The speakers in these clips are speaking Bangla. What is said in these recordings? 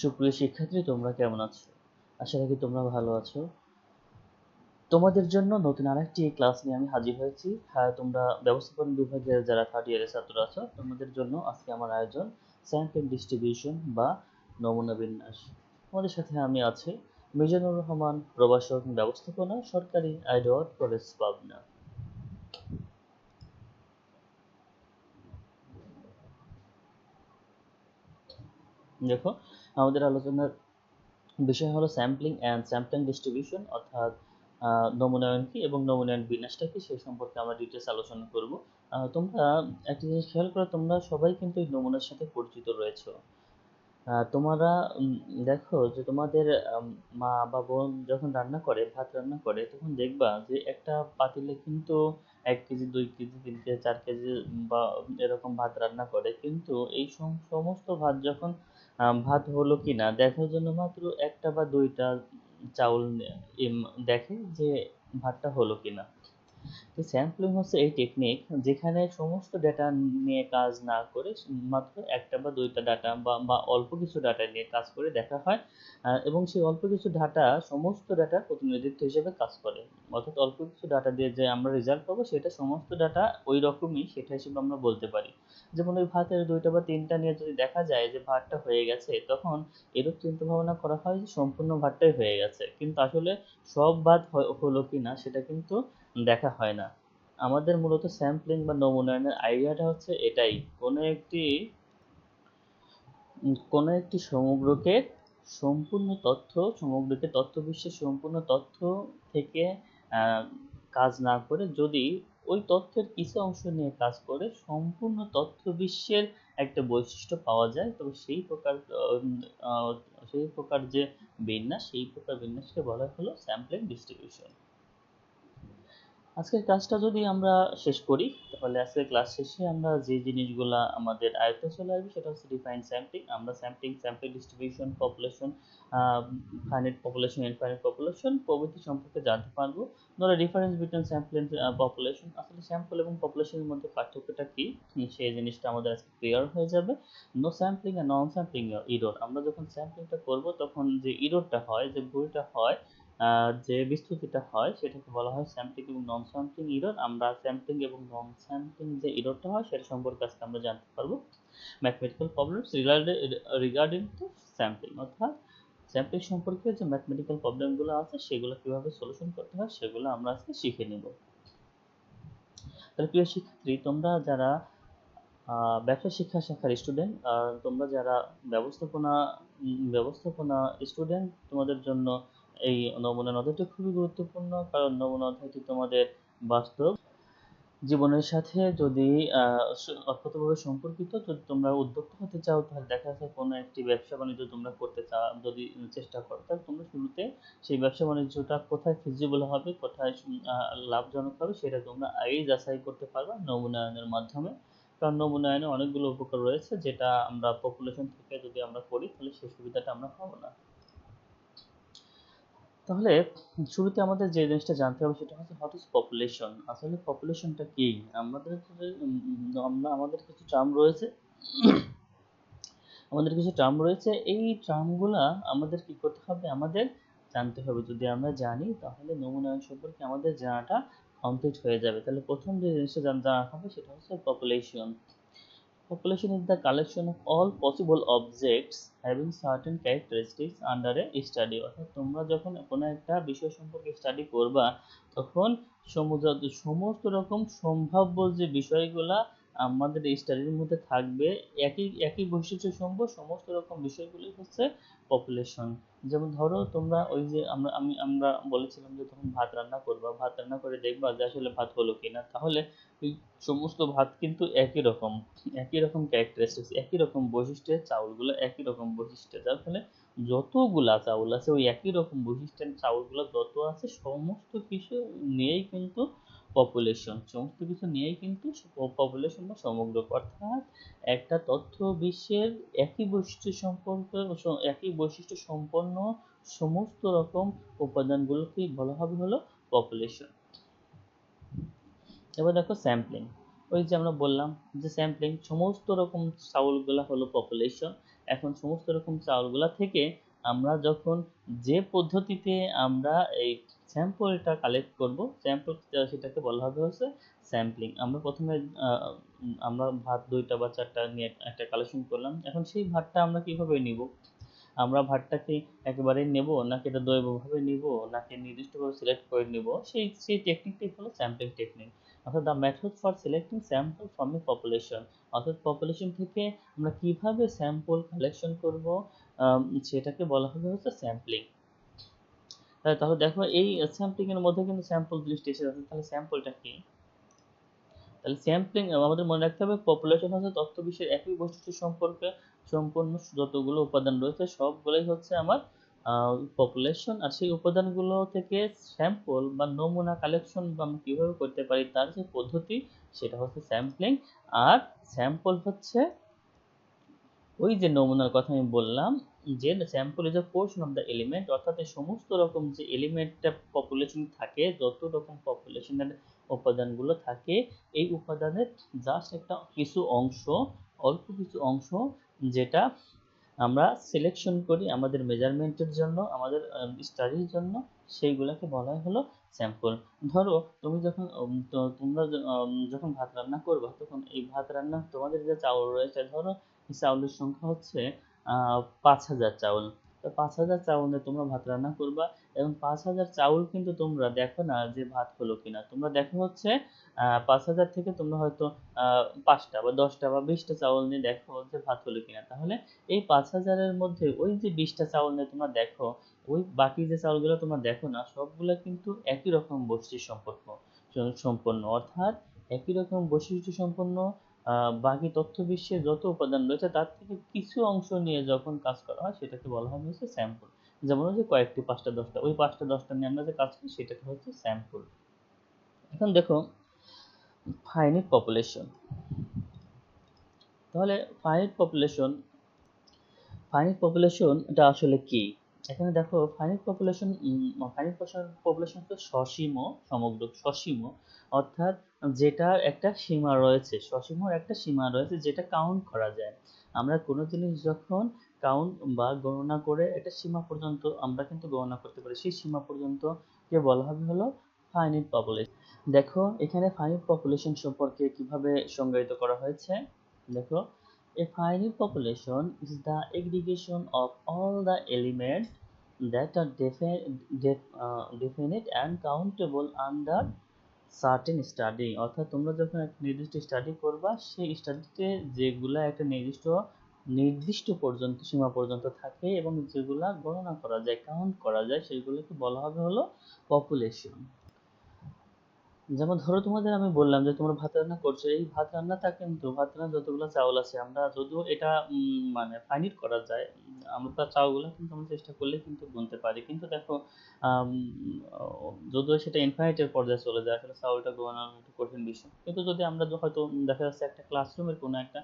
সুপ্রিয় শিক্ষার্থী, তোমরা কেমন আছো? আশা রাখি তোমরা ভালো আছো। তোমাদের জন্য নতুন আরেকটি ক্লাস নিয়ে আমি হাজির হয়েছি। হ্যাঁ, তোমরা ব্যবস্থাপনা বিভাগের যারা থার্ড ইয়ারের ছাত্র আছো, তোমাদের জন্য আজকে আমার আয়োজন স্যাম্পল ডিস্ট্রিবিউশন বা নমুনা বিন্যাস। তোমাদের সাথে আমি আছি মিজানুর রহমান, প্রভাষক ব্যবস্থাপনা, সরকারি আইডল কলেজ পাবনা। দেখো, আমাদের আলোচনার বিষয় হলো স্যাম্পলিং অ্যান্ড স্যাম্পলিং ডিস্ট্রিবিউশন, অর্থাৎ নমুনায়ন কি এবং নমুনায়ন বিন্যাসটা কি সেই সম্পর্কে আমরা ডিটেলস আলোচনা করব। তোমরা একটা জিনিস খেয়াল করো, তোমরা সবাই কিন্তু এই নমুনার সাথে পরিচিত রয়েছো। তোমরা দেখো যে তোমাদের মা বা বোন যখন রান্না করে, ভাত রান্না করে, তখন দেখবা যে একটা পাতিলে কিন্তু 1 কেজি, 2 কেজি, 3 কেজি, 4 কেজি বা এরকম ভাত রান্না করে, কিন্তু এই সমস্ত ভাত যখন ভাত হলো কিনা দেখার জন্য মাত্র একটা বা দুইটা চাউল দেখে যে ভাতটা হলো কিনা। তো স্যাম্পলিং হচ্ছে এই টেকনিক যেখানে সমস্ত ডেটা নিয়ে কাজ না করে মাত্র একটা বা দুইটা ডাটা বা অল্প কিছু ডাটা নিয়ে কাজ করে দেখা হয়, এবং সেই অল্প কিছু ডাটা সমস্ত ডাটার প্রতিনিধিত্ব হিসেবে কাজ করে। অর্থাৎ অল্প কিছু ডাটা দিয়ে যে আমরা রেজাল্ট পাবো সেটা সমস্ত ডাটা ওই রকমই, সেটা হিসেবে আমরা বলতে পারি। যেমন ওই ভাতের দুইটা বা তিনটা নিয়ে যদি দেখা যায় যে ভাতটা হয়ে গেছে, তখন এরূপ চিন্তা ভাবনা করা হয় যে সম্পূর্ণ ভাতটাই হয়ে গেছে, কিন্তু আসলে সব ভাত হলো কিনা সেটা কিন্তু দেখা হয় না। আমাদের মূলত স্যাম্পলিং বা নমুনায়নের আইডিয়াটা হচ্ছে এটাই, কোনো একটি সমগ্রকে সমগ্রকে তথ্য বিশ্বের সম্পূর্ণ তথ্য থেকে আহ, কাজ না করে যদি ওই তথ্যের কিছু অংশ নিয়ে কাজ করে সম্পূর্ণ তথ্য বিশ্বের একটা বৈশিষ্ট্য পাওয়া যায়, তবে সেই প্রকার যে বিন্যাস, সেই প্রকার বিন্যাসকে বলা হলো স্যাম্পলিং ডিস্ট্রিবিউশন। আজকের ক্লাসটা যদি আমরা শেষ করি, তাহলে আজকের ক্লাস শেষে আমরা যে জিনিসগুলা আমাদের আয়ত্তে চলে আসবে সেটা হচ্ছে ডিফাইন স্যাম্পলিং। আমরা sample distribution, population, finite population, infinite population প্রভৃতি সম্পর্কে জানতে পারবো। ধরো difference between sample and population, আসলে স্যাম্পল এবং পপুলেশনের মধ্যে পার্থক্যটা কি, সেই জিনিসটা আমাদের আজকে ক্লিয়ার হয়ে যাবে। নো স্যাম্পলিং আর নন স্যাম্পলিং ইরর, আমরা যখন স্যাম্পলিংটা করব তখন যে ইররটা হয়, যে ভুলটা হয়, যে বিস্তৃতিটা হয় সেটাকে বলা হয় স্যাম্পলিং এবং নন স্যাম্পলিং ইরর। আমরা স্যাম্পলিং এবং নন স্যাম্পলিং যে ইররটা হয় সেটা সম্পর্কে আজকে আমরা জানতে পারবো। Mathematical problems regarding two sampling, অর্থাৎ স্যাম্পলিং সম্পর্কে যে ম্যাথমেটিক্যাল প্রবলেমগুলো আছে সেগুলো কিভাবে সলিউশন করতে হয় সেগুলো আমরা আজকে শিখে নেব। তাহলে প্রিয় শিক্ষার্থী, তোমরা যারা ব্যবসা শিক্ষা শাখার স্টুডেন্ট, তোমরা যারা ব্যবস্থাপনা ব্যবস্থাপনা স্টুডেন্ট, তোমাদের জন্য এই নমুনা অধ্যায়টি খুবই গুরুত্বপূর্ণ, কারণ নমুনা অধ্যায়টি তোমাদের বাস্তব জীবনের সাথে যদি অক্ষতভাবে সম্পর্কিত। যদি তোমরা উদ্যোক্তা হতে চাও, তাহলে দেখা যাচ্ছে কোনো একটি ব্যবসা বাণিজ্য তোমরা করতে চাও, যদি চেষ্টা করো, তাহলে তোমরা শুরুতে সেই ব্যবসা বাণিজ্যটা কোথায় ফিজিবল হবে, কোথায় লাভজনক হবে, সেটা তোমরা আগেই যাচাই করতে পারবে নমুনায়নের মাধ্যমে। কারণ নমুনায়নে অনেকগুলো উপকার রয়েছে, যেটা আমরা পপুলেশন থেকে যদি আমরা করি তাহলে সেই সুবিধাটা আমরা পাবো না। তাহলে শুরুতে আমাদের যে জিনিসটা জানতে হবে সেটা হচ্ছে হোয়াট ইজ পপুলেশন। আসলে পপুলেশনটা কি? আমাদের যে আমরা আমাদের কিছু টার্ম রয়েছে এই টার্মগুলা আমাদের কি করতে হবে, আমাদের জানতে হবে। যদি আমরা জানি তাহলে নমুনায়ন সম্পর্কে আমাদের জানাটা কমপ্লিট হয়ে যাবে। তাহলে প্রথম যে জিনিসটা জানা হবে সেটা হচ্ছে population. Population is the collection of all possible objects having certain characteristics under a study. অর্থাৎ তোমরা যখন কোনো একটা বিষয় সম্পর্কে স্টাডি করবা, তখন সমস্ত রকম সম্ভাব্য যে বিষয়গুলা আমাদের এই স্টাডির মধ্যে থাকবে, একই একই বৈশিষ্ট্য সম্ভব সমস্ত রকম বিষয়গুলি হচ্ছে পপুলেশন। যেমন ধরো তোমরা ওই যে আমরা বলেছিলাম যে তখন ভাত রান্না করবা, ভাত রান্না করে দেখবা যে আসলে ভাত হলো কিনা, তাহলে ওই সমস্ত ভাত কিন্তু একই রকম ক্যারেক্টারিস্টিক্স, একই রকম বৈশিষ্ট্যের চাউলগুলো, একই রকম বৈশিষ্ট্য, যার ফলে যতগুলা চাউল আছে ওই একই রকম বৈশিষ্ট্যের চাউলগুলো যত আছে সমস্ত কিছু নিয়েই কিন্তু পপুলেশন বা সমগ্র, অর্থাৎ একটা তথ্য বিশ্বের একই বৈশিষ্ট্য সম্পন্ন সমস্ত রকম উপাদানগুলোকেই বলা হবে হলো পপুলেশন। এবার দেখো স্যাম্পলিং, ওই যে আমরা বললাম যে স্যাম্পলিং সমস্ত রকম চাউলগুলা হলো পপুলেশন। এখন সমস্ত রকম চাউলগুলা থেকে আমরা যখন যে পদ্ধতিতে আমরা এই স্যাম্পলটা কালেক্ট করব, স্যাম্পল সেটাকে বলা হবে হচ্ছে স্যাম্পলিং। আমরা প্রথমে আমরা ভাত 2টা বা 4টা নিয়ে একটা কালেকশন করলাম। এখন সেই ভাতটা আমরা কিভাবে নিব? আমরা ভাতটাকে একেবারেই নেব, নাকি এটা জৈবভাবে নিব, নাকি নির্দিষ্টভাবে সিলেক্ট করে নিব, সেই টেকনিকটাই হলো স্যাম্পলিং টেকনিক। অর্থাৎ the method for selecting sample from a population, অর্থাৎ পপুলেশন থেকে আমরা কিভাবে স্যাম্পল কালেকশন করব, সেটাকে বলা হবে হচ্ছে স্যাম্পলিং। তাহলে দেখো এই স্যাম্পলিং এর মধ্যে কিন্তু স্যাম্পল জিনিসটা এসে যাচ্ছে। তাহলে স্যাম্পলটা কি? তাহলে স্যাম্পলিং আমাদের মনে রাখতে হবে পপুলেশন হচ্ছে তথ্য বিশ্বের একই বৈশিষ্ট্য সম্পর্কে সম্পূর্ণ যতগুলো উপাদান রয়েছে সবগুলোই হচ্ছে আমার পপুলেশন। আর সেই উপাদানগুলো থেকে স্যাম্পল বা নমুনা কালেকশন আমরা কিভাবে করতে পারি তার যে পদ্ধতি সেটা হচ্ছে স্যাম্পলিং। আর স্যাম্পল হচ্ছে ওই যে নমুনার কথা আমি বললাম, যে sample is a portion of the element, অর্থাৎ এই সমস্ত রকম যে এলিমেন্টটা পপুলেশন থাকে, যত রকম পপুলেশনের উপাদানগুলো থাকে, এই উপাদানের জাস্ট একটা কিছু অংশ, অল্প কিছু অংশ যেটা আমরা সিলেকশন করি আমাদের মেজারমেন্টের জন্য, আমাদের স্টাডির জন্য, সেইগুলোকে বলা হলো স্যাম্পল। ধরো তুমি যখন তোমরা যখন ভাত রান্না করবে, তখন এই ভাত রান্না তোমাদের যে চাউল রয়েছে, ধরো এই চাউলের সংখ্যা হচ্ছে 5,000 চাউল। তো 5,000 চাউলে তোমরা ভাত রান্না করবা, এবং 5,000 চাউল কিন্তু তোমরা দেখো না যে ভাত হলো কিনা, তোমরা দেখো হচ্ছে 5,000 থেকে তোমরা হয়তো 5টা বা 10টা বা 20টা চাউল নিয়ে দেখো যে ভাত হলো কিনা। তাহলে এই 5,000-এর মধ্যে ওই যে 20টা চাউল নিয়ে তোমরা দেখো, ওই বাকি যে চাউলগুলো তোমরা দেখো না, সবগুলো কিন্তু একই রকম বৈশিষ্ট্য সম্পন্ন, অর্থাৎ একই রকম বৈশিষ্ট্য সম্পন্ন। বাকি তথ্য বিশ্বের যত উপাদান রয়েছে তার থেকে কিছু অংশ নিয়ে যখন কাজ করা হয় সেটাকে বলা হবে হচ্ছে স্যাম্পল। যেমন হচ্ছে কয়েকটি 5টা 10টা, ওই 5টা 10টা নিয়ে আমরা যে কাজ করি সেটাকে হচ্ছে স্যাম্পল। এখন দেখো ফাইনাইট পপুলেশন। তাহলে ফাইনাইট পপুলেশন এটা আসলে কি? এখানে দেখো ফাইনাইট পপুলেশন হচ্ছে সসীম সমগ্র, সসীম অর্থাৎ যেটার একটা সীমা রয়েছে, সসীমর একটা সীমা রয়েছে যেটা কাউন্ট করা যায়। আমরা কোনো জিনিস যখন কাউন্ট বা গণনা করে একটা সীমা পর্যন্ত আমরা কিন্তু গণনা করতে পারি, সেই সীমা পর্যন্ত কে বলা হবে হলো ফাইনাইট পপুলেশন। দেখো এখানে ফাইনাইট পপুলেশন সম্পর্কে কিভাবে সংজ্ঞায়িত করা হয়েছে। দেখো, a finite population is the aggregation of all the elements that are definite and countable under certain study। অর্থাৎ তোমরা যখন একটা নির্দিষ্ট স্টাডি করবা, সেই স্টাডিতে যেগুলা একটা নির্দিষ্ট পর্যন্ত সীমা পর্যন্ত থাকে এবং যেগুলা গণনা করা যায়, কাউন্ট করা যায়, সেগুলোকে বলা হবে হলো পপুলেশন। যেমন ধরো তোমাদের আমি বললাম যে তোমরা ভাত রান্না করছো, এই ভাত রান্নাটা কিন্তু ভাত রান্নার যতগুলো চাউল আছে, আমরা যদিও এটা মানে ফাইনাইট করা যায়, আমরা চাউলগুলো কিন্তু আমরা চেষ্টা করলে কিন্তু গুনতে পারি, কিন্তু দেখো যদিও সেটা ইনফাইনাইটের পর্যায়ে চলে যায়, আসলে চাউলটা গোনানো একটু কঠিন বিষয়। কিন্তু যদি আমরা হয়তো দেখা যাচ্ছে একটা ক্লাসরুমের কোনো একটা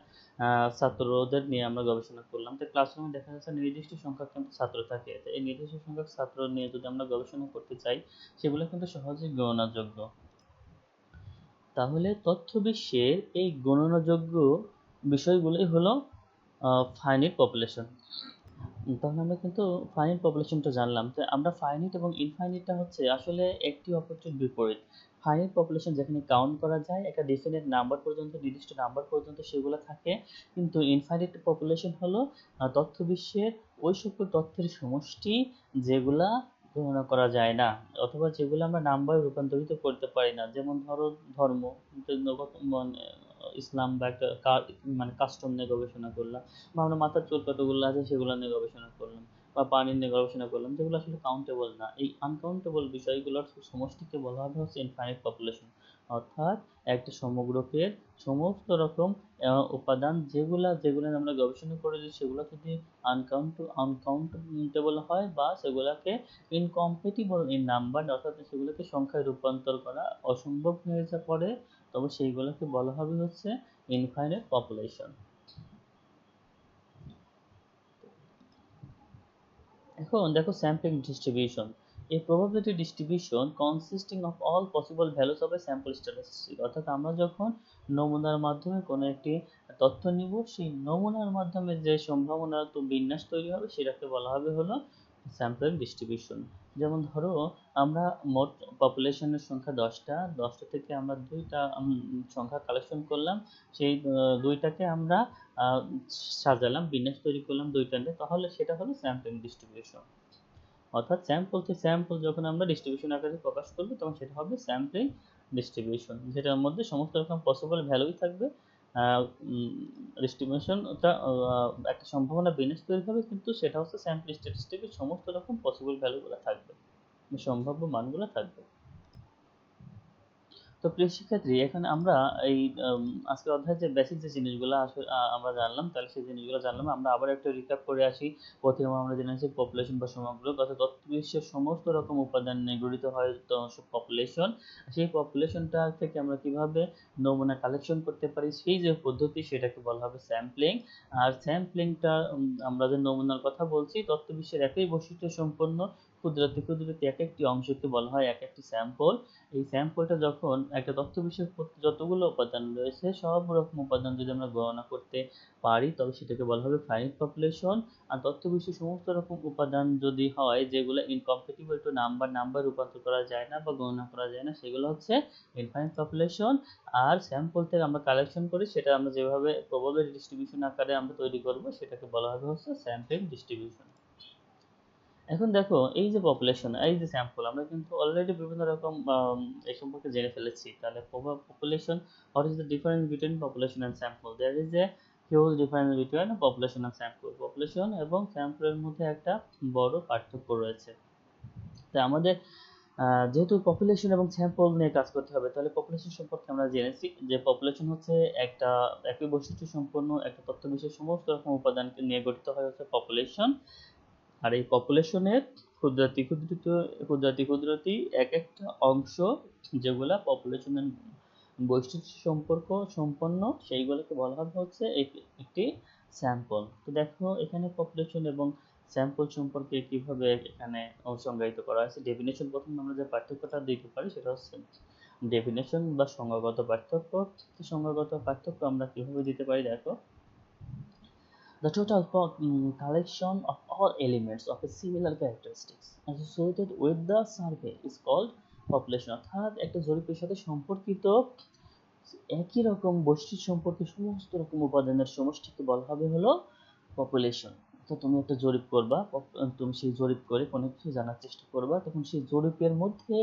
ছাত্রদের নিয়ে আমরা গবেষণা করলাম, তো ক্লাসরুমে দেখা যাচ্ছে নির্দিষ্ট সংখ্যক কিন্তু ছাত্র থাকে, তো এই নির্দিষ্ট সংখ্যক ছাত্র নিয়ে যদি আমরা গবেষণা করতে চাই, সেগুলো কিন্তু সহজেই গণনাযোগ্য। তাহলে তথ্য বিশ্বের এই গণনাযোগ্য বিষয়গুলোই হলো ফাইনাইট পপুলেশন। তাহলে আমরা কিন্তু ফাইনাইট পপুলেশনটা জানলাম। তো আমরা ফাইনাইট এবং ইনফাইনাইটটা হচ্ছে আসলে একটি অপরটির বিপরীত। ফাইনাইট পপুলেশন যেখানে কাউন্ট করা যায় একটা ডেফিনিট নাম্বার পর্যন্ত, নির্দিষ্ট নাম্বার পর্যন্ত সেগুলো থাকে, কিন্তু ইনফাইনাইট পপুলেশন হলো তথ্য বিশ্বের ওই সকল তথ্যের সমষ্টি যেগুলা গণনা করা যায় না, অথবা যেগুলো আমরা নাম্বারে রূপান্তরিত করতে পারি না। যেমন ধরো ধর্ম, মানে ইসলাম বা একটা মানে কাস্টম নিয়ে গবেষণা করলাম, বা আমরা মাথার চুল কতগুলো আছে সেগুলো নিয়ে গবেষণা করলাম, বা পানি নিয়ে গবেষণা করলাম, যেগুলো আসলে কাউন্টেবল না। এই আনকাউন্টেবল বিষয়গুলোর সমষ্টিকে বলা হবে হচ্ছে ইনফাইনাইট পপুলেশন। অর্থাৎ একটা সমগ্রকের সমস্ত রকম উপাদান যেগুলা যেগুলো আমরা গবেষণা করেছি, সেগুলো যদি আনকাউন্টেবল হয় বা সেগুলোকে ইনকম্পেটিবল ইন নাম্বার, অর্থাৎ সেগুলোকে সংখ্যায় রূপান্তর করা অসম্ভব হয়ে পড়ে, তবে সেইগুলোকে বলা হবে হচ্ছে ইনফাইনাইট পপুলেশন। এখন দেখো স্যাম্পলিং ডিস্ট্রিবিউশন। এই probability distribution consisting of all possible values of A sample statistic, অর্থাৎ আমরা যখন নমুনার মাধ্যমে কোনো একটি তথ্য নিব, সেই নমুনার মাধ্যমে যে সম্ভাবনা তো বিন্যাস তৈরি হবে সেটাকে বলা হবে হলো স্যাম্পল ডিস্ট্রিবিউশন। যেমন ধরো আমরা মোট পপুলেশনের সংখ্যা 10টা থেকে আমরা 2টা সংখ্যা কালেকশন করলাম, সেই 2টাকে আমরা সাজালাম, বিন্যাস তৈরি করলাম 2টা নিয়ে, তাহলে সেটা হলো স্যাম্পল ডিস্ট্রিবিউশন। অর্থাৎ স্যাম্পল থেকে স্যাম্পল যখন আমরা ডিস্ট্রিবিউশন আকারে প্রকাশ করব তখন সেটা হবে স্যাম্পলিং ডিস্ট্রিবিউশন, যেটার মধ্যে সমস্ত রকম পসিবল ভ্যালুই থাকবে। ডিস্ট্রিবিউশনটা একটা সম্ভাবনা বিন্যাস তৈরি হবে, কিন্তু সেটা হচ্ছে স্যাম্পল স্ট্যাটিস্টিকের সমস্ত রকম পসিবল ভ্যালুগুলো থাকবে, সম্ভাব্য মানগুলো থাকবে। তো প্রিয় শিক্ষার্থী, এখানে আমরা এই আজকের অধ্যায়ে যে বেসিক যে জিনিসগুলো আমরা জানলাম, তাহলে সেই জিনিসগুলো জানলাম। আমরা আবার একটু রিক্যাপ করে আসি। প্রথমে আমরা জেনেছি পপুলেশন বা সমগ্র তথ্য বিশ্বের সমস্ত রকম উপাদান নিয়ে গঠিত হয় পপুলেশন। সেই পপুলেশনটা থেকে আমরা কিভাবে নমুনা কালেকশন করতে পারি, সেই যে পদ্ধতি সেটাকে বলা হবে স্যাম্পলিং। আর স্যাম্পলিংটা আমরা যে নমুনার কথা বলছি, তথ্য বিশ্বের একই বৈশিষ্ট্য সম্পন্ন ক্ষুদ্রাতি ক্ষুদ্রাতি এক একটি অংশকে বলা হয় এক একটি স্যাম্পল। এই স্যাম্পলটা যখন একটা তথ্য বিশ্বের যতগুলো উপাদান রয়েছে সব রকম উপাদান যদি আমরা গণনা করতে পারি তবে সেটাকে বলা হবে ফাইনাইট পপুলেশন। আর তথ্য বিশ্বের সমস্ত রকম উপাদান যদি হয় যেগুলো ইনকম্প্যাটিবল টু নাম্বার রূপান্তর করা যায় না বা গণনা করা যায় না, সেগুলো হচ্ছে ইনফাইনাইট পপুলেশন। আর স্যাম্পল থেকে আমরা কালেকশন করি, সেটা আমরা যেভাবে প্রবাবিলিটি ডিস্ট্রিবিউশন আকারে আমরা তৈরি করব সেটাকে বলা হবে হচ্ছে স্যাম্পল ডিস্ট্রিবিউশন। এখন দেখো এই যে পপুলেশন, এই যে স্যাম্পল, আমরা কিন্তু অলরেডি বিভিন্ন রকম এই সম্পর্কে জেনে ফেলেছি। তাহলে population, what is the difference between population and sample? There is a huge difference between population and sample. Population এবং স্যাম্পলের মধ্যে একটা বড় পার্থক্য রয়েছে। তো আমাদের যেহেতু পপুলেশন এবং স্যাম্পল নিয়ে কাজ করতে হবে, তাহলে পপুলেশন সম্পর্কে আমরা জেনেছি যে পপুলেশন হচ্ছে একটা একই বৈশিষ্ট্য সম্পন্ন একটা তথ্য বিশ্বের সমস্ত রকম উপাদানকে নিয়ে গঠিত হয় হচ্ছে পপুলেশন। আর এই পপুলেশনের ক্ষুদ্রাতি ক্ষুদ্রাতি ক্ষুদ্রাতি ক্ষুদ্রাতি এক একটা অংশ যেগুলা পপুলেশনের বৈশিষ্ট্য সম্পর্ক সম্পন্ন, সেইগুলোকে বলা হবে হচ্ছে একটি স্যাম্পল। তো দেখো এখানে পপুলেশন এবং স্যাম্পল সম্পর্কে কিভাবে এখানে সংজ্ঞায়িত করা হয়েছে। ডেফিনেশন, প্রথম আমরা যে পার্থক্যটা দিতে পারি সেটা হচ্ছে ডেফিনেশন বা সংজ্ঞাগত পার্থক্য। সংজ্ঞাগত পার্থক্য আমরা কিভাবে দিতে পারি, দেখো the total collection of all elements of a similar characteristics associated with the survey is called population। অর্থাৎ একটা জরিপের সাথে সম্পর্কিত একই রকম বৈশিষ্ট্য সম্পর্কে সমস্ত রকম উপাদানের সমষ্টিকে বলা হবে হলো পপুলেশন। তো তুমি একটা জরিপ করবা, তুমি সেই জরিপ করে কোনো কিছু জানার চেষ্টা করবা, তখন সেই জরিপের মধ্যে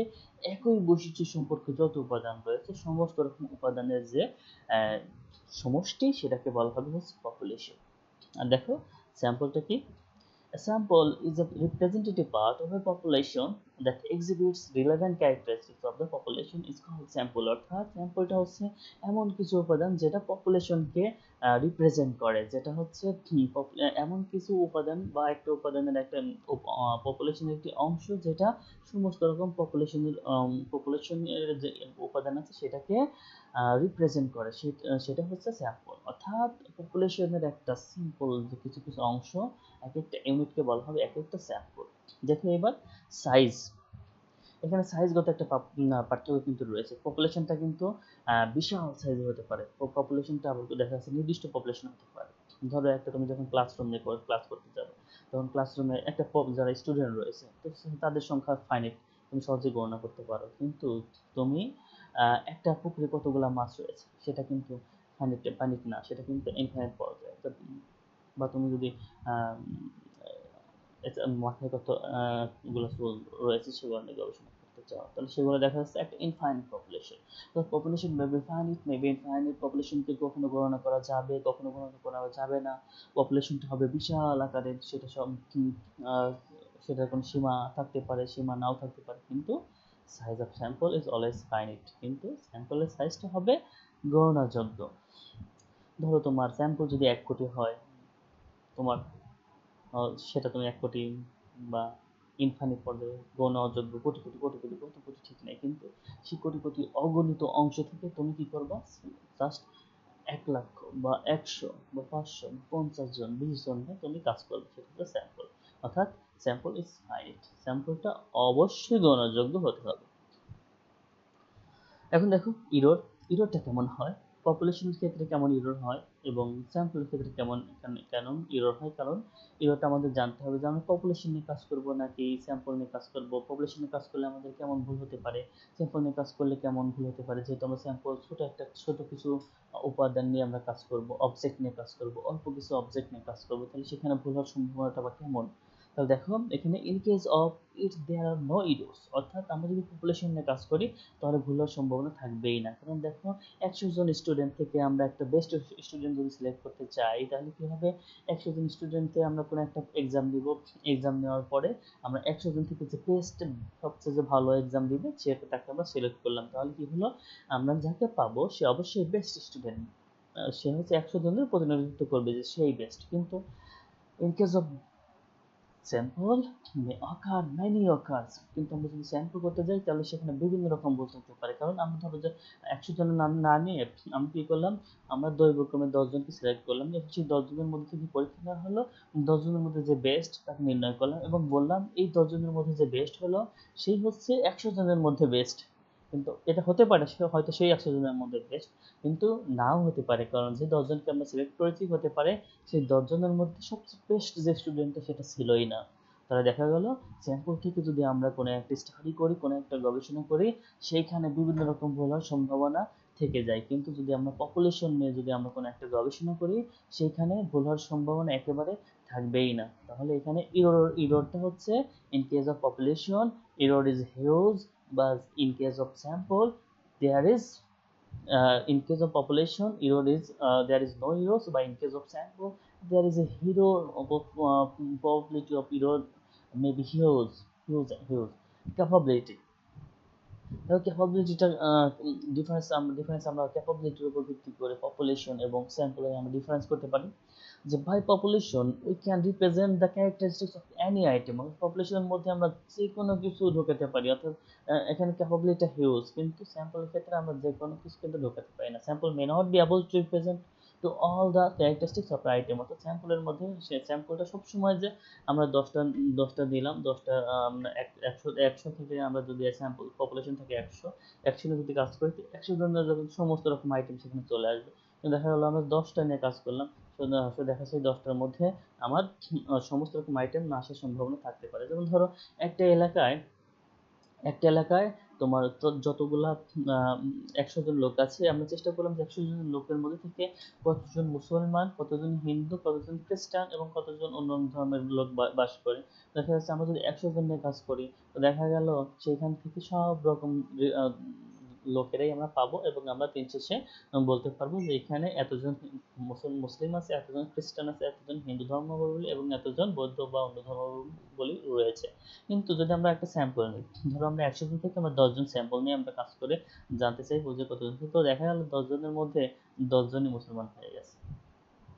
একই বৈশিষ্ট্য সম্পর্কে যত উপাদান রয়েছে সমস্ত রকম উপাদানের যে সমষ্টি সেটাকে বলা হবে হচ্ছে পপুলেশন। আর দেখো স্যাম্পলটা কি? A sample is a representative part of a population that exhibits relevant characteristics of the population is called sample। অর্থাৎ স্যাম্পলটা হচ্ছে এমন কিছু উপাদান যেটা পপুলেশনকে রিপ্রেজেন্ট করে, যেটা হচ্ছে এমন কিছু উপাদান বা একটা উপাদানের একটা পপুলেশনের একটি অংশ যেটা সমস্ত রকম পপুলেশনের যে উপাদান আছে সেটাকে রিপ্রেজেন্ট করে, সেটা হচ্ছে স্যাম্পল। অর্থাৎ পপুলেশনের একটা সিম্পল যে কিছু কিছু অংশ এক একটা ইউনিটকে বলা হবে এক একটা স্যাম্পল। দেখো এবার সাইজ, এখানে সাইজগত একটা পার্থক্য কিন্তু রয়েছে। পপুলেশনটা কিন্তু বিশাল সাইজের হতে পারে, পপুলেশনটা আবার দেখা যাচ্ছে নির্দিষ্ট পপুলেশন হতে পারে। ধরো একটা তুমি যখন ক্লাসরুম নিয়ে ক্লাস করতে যাবে, তখন ক্লাসরুমে একটা যারা স্টুডেন্ট রয়েছে তো তাদের সংখ্যা ফাইনাইট, তুমি সহজে গণনা করতে পারো। কিন্তু তুমি একটা পুকুরে কতগুলা মাছ রয়েছে সেটা কিন্তু ফাইনাইট না, সেটা কিন্তু ইনফাইনাইট পর্যায়ে। বা তুমি যদি মাথায় কত গুলো চুল রয়েছে সেগুলো নিয়ে গবেষণা করতে চাও, তাহলে সেগুলো দেখা যাচ্ছে একটা ইনফাইনাইট পপুলেশন। তো পপুলেশন মেবি ইনফাইনাইট পপুলেশনকে কখনো গণনা করা যাবে, কখনো গণনা করা যাবে না। পপুলেশনটা হবে বিশাল আকারের, সেটা সব সেটার কোনো সীমা থাকতে পারে, সীমা নাও থাকতে পারে, কিন্তু size of sample is always finite, কিন্তু স্যাম্পলের সাইজটা হবে গণনাযোগ্য। ধরো তোমার স্যাম্পল যদি 1 কোটি হয়, তোমার সেটা তুমি 1 কোটি বা ইনফাইনাইট পর্যায়ে গণনা অযোগ্য কোটি কোটি কোটি কোটি কত কোটি ঠিক নেই, কিন্তু সেই কোটি কোটি অগণিত অংশ থেকে তুমি কি করবা, জাস্ট 1 লক্ষ বা 100 বা 500 50 জন 20 জন নিয়ে তুমি কাজ করবে, সেটা হচ্ছে স্যাম্পল। অর্থাৎ স্যাম্পল ইজ ফাইনাইট, স্যাম্পলটা অবশ্যই গণনাযোগ্য হতে হবে। এখন দেখো ইরোরটা কেমন হয়। পপুলেশনের ক্ষেত্রে কেমন এরর হয় এবং স্যাম্পলের ক্ষেত্রে কেমন কেন এরর হয়, কারণ এররটা আমাদের জানতে হবে যে আমরা পপুলেশন নিয়ে কাজ করব নাকি স্যাম্পল নিয়ে কাজ করব। পপুলেশন নিয়ে কাজ করলে আমাদের কেমন ভুল হতে পারে, স্যাম্পল নিয়ে কাজ করলে কেমন ভুল হতে পারে। যেহেতু আমরা স্যাম্পল ছোট কিছু উপাদান নিয়ে আমরা কাজ করব, অবজেক্ট নিয়ে কাজ করব, অল্প কিছু অবজেক্ট নিয়ে কাজ করব, তাহলে সেখানে ভুল হওয়ার সম্ভাবনাটা বা কেমন। তাহলে দেখো এখানে in case of it there are no errors, অর্থাৎ আমরা যদি পপুলেশন নিয়ে কাজ করি তাহলে ভুল হওয়ার সম্ভাবনা থাকবেই না। কারণ দেখো 100 জন স্টুডেন্ট থেকে আমরা একটা বেস্ট স্টুডেন্ট যদি সিলেক্ট করতে চাই তাহলে কি হবে, 100 জন স্টুডেন্টে আমরা কোনো একটা এক্সাম দিব, এক্সাম নেওয়ার পরে আমরা 100 জন থেকে যে বেস্ট সবচেয়ে যে ভালো এক্সাম দিবে তাকে আমরা সিলেক্ট করলাম। তাহলে কি হলো, আমরা যাকে পাবো সে অবশ্যই বেস্ট স্টুডেন্ট, সে হচ্ছে 100 জনের প্রতিনিধিত্ব করবে যে সেই বেস্ট। কিন্তু in case of sample May ochre many occurs, কিন্তু আমরা যদি স্যাম্পল করতে যাই তাহলে সেখানে বিভিন্ন রকম ভুল থাকতে পারে। কারণ আমরা ধরো যে 100 জনের নাম না নিয়ে আমি কি করলাম, আমরা দৈবক্রমে 10 জনকে সিলেক্ট করলাম, সেই 10 জনের মধ্যে থেকে পরীক্ষা নেওয়া হলো, 10 জনের মধ্যে যে বেস্ট তাকে নির্ণয় করলাম এবং বললাম এই 10 জনের মধ্যে যে বেস্ট হলো সেই হচ্ছে 100 জনের মধ্যে বেস্ট। কিন্তু এটা হতে পারে সে হয়তো সেই 100 জনের মধ্যে বেস্ট, কিন্তু নাও হতে পারে, কারণ যে 10 জনকে আমরা সিলেক্ট করেছি হতে পারে সেই 10 জনের মধ্যে সবচেয়ে বেস্ট যে স্টুডেন্টটা সেটা ছিলই না। তাহলে দেখা গেল স্যাম্পল থেকে যদি আমরা কোনো একটা স্টাডি করি, কোনো একটা গবেষণা করি, সেইখানে বিভিন্ন রকম ভুল হওয়ার সম্ভাবনা থেকে যায়। কিন্তু যদি আমরা পপুলেশন নিয়ে যদি আমরা কোনো একটা গবেষণা করি সেইখানে ভুল হওয়ার সম্ভাবনা একেবারে থাকবেই না। তাহলে এখানে ইররটা হচ্ছে in case of population error is huge, but in case of sample there is in case of population error is there is no errors, but in case of sample there is a error of probability of error may be huge capability। তাহলে ক্যাপাবিলিটিটার ডিফারেন্স আমরা ক্যাপাবিলিটির উপর ভিত্তি করে পপুলেশন এবং স্যাম্পলে আমরা ডিফারেন্স করতে পারি। যে by population we can represent the characteristics of any item, পপুলেশনের মধ্যে আমরা যে কোনো কিছু ঢোকাতে পারি, অর্থাৎ এখানে ক্যাপাবিলিটি হিউজ, কিন্তু স্যাম্পলের ক্ষেত্রে আমরা যে কোনো কিছু কিন্তু ঢোকাতে পারি না। Sample may not be able to represent to all the characteristics of item, অর্থাৎ স্যাম্পলের মধ্যে সে স্যাম্পলটা সবসময় যে আমরা 10টা দিলাম, 10টা 100 থেকে আমরা যদি স্যাম্পল পপুলেশন থেকে 100 নিয়ে যদি কাজ করি 100 জনের যখন সমস্ত রকম আইটেম সেখানে চলে আসবে। কিন্তু দেখা গেলো আমরা 10টা নিয়ে কাজ করলাম, দেখা যাচ্ছে 10টার মধ্যে আমার সমস্ত রকম আইটেম না আসার সম্ভাবনা থাকতে পারে। যেমন ধরো একটা এলাকায় একটা এলাকায় তোমার যতগুলা 100 জন লোক আছে, আমরা চেষ্টা করলাম যে 100 জন লোকের মধ্যে থেকে কতজন মুসলমান, কতজন হিন্দু, কতজন খ্রিস্টান এবং কতজন অন্য ধর্মের লোক বাস করে। দেখা যাচ্ছে আমরা যদি 100 জন নিয়ে কাজ করি তো দেখা গেল সেখান থেকে সব রকম লোকেরাই আমরা পাবো এবং আমরা দিন শেষে বলতে পারবো যে এখানে এতজন মুসলিম আছে, এতজন খ্রিস্টান আছে, এতজন হিন্দু ধর্মাবলম্বী এবং এতজন বৌদ্ধ বা অন্য ধর্মাবলম্বী রয়েছে। কিন্তু যদি আমরা একটা স্যাম্পল নিই, ধরো আমরা 100 জন থেকে আমরা 10 জন স্যাম্পল নিয়ে আমরা কাজ করে জানতে চাই বুঝে কতজন, তো দেখা গেল 10 জনের মধ্যে 10 জনই মুসলমান হয়ে গেছে,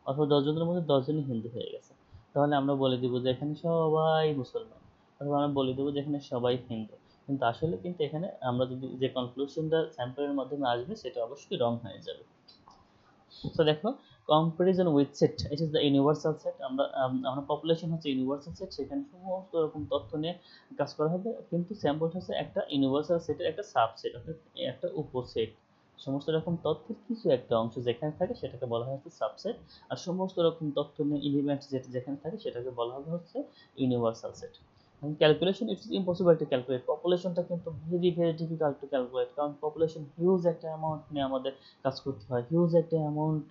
অথবা 10 জনের মধ্যে 10 জনই হিন্দু হয়ে গেছে। তাহলে আমরা বলে দিব যে এখানে সবাই মুসলমান, অথবা আমরা বলে দেবো যে এখানে সবাই হিন্দু। কিন্তু আসলে কিন্তু এখানে আমরা যদি যে কনক্লুশনটা স্যাম্পলের মাধ্যমে আসবে সেটা অবশ্যই রং হয়ে যাবে। তো দেখো comparison with set, it is the universal set. আমরা পপুলেশন হচ্ছে ইউনিভার্সাল সেট, সেখানে সমস্ত রকম তথ্য নিয়ে কাজ করা হবে, কিন্তু স্যাম্পল হচ্ছে একটা ইউনিভার্সাল সেটের একটা সাবসেট, অর্থাৎ একটা উপসেট। সমস্ত রকম তথ্যের কিছু একটা অংশ যেখানে থাকে সেটাকে বলা হয় হচ্ছে সাবসেট, আর সমস্ত রকম তথ্য নিয়ে এলিমেন্ট যেখানে থাকে সেটাকে বলা হবে হচ্ছে universal set. Calculation it's impossible to calculate, পপুলেশনটা কিন্তু ভেরি ডিফিকাল্ট টু ক্যালকুলেট, কারণ পপুলেশন হিউজ একটা অ্যামাউন্ট নিয়ে আমাদের কাজ করতে হয়, হিউজ একটা অ্যামাউন্ট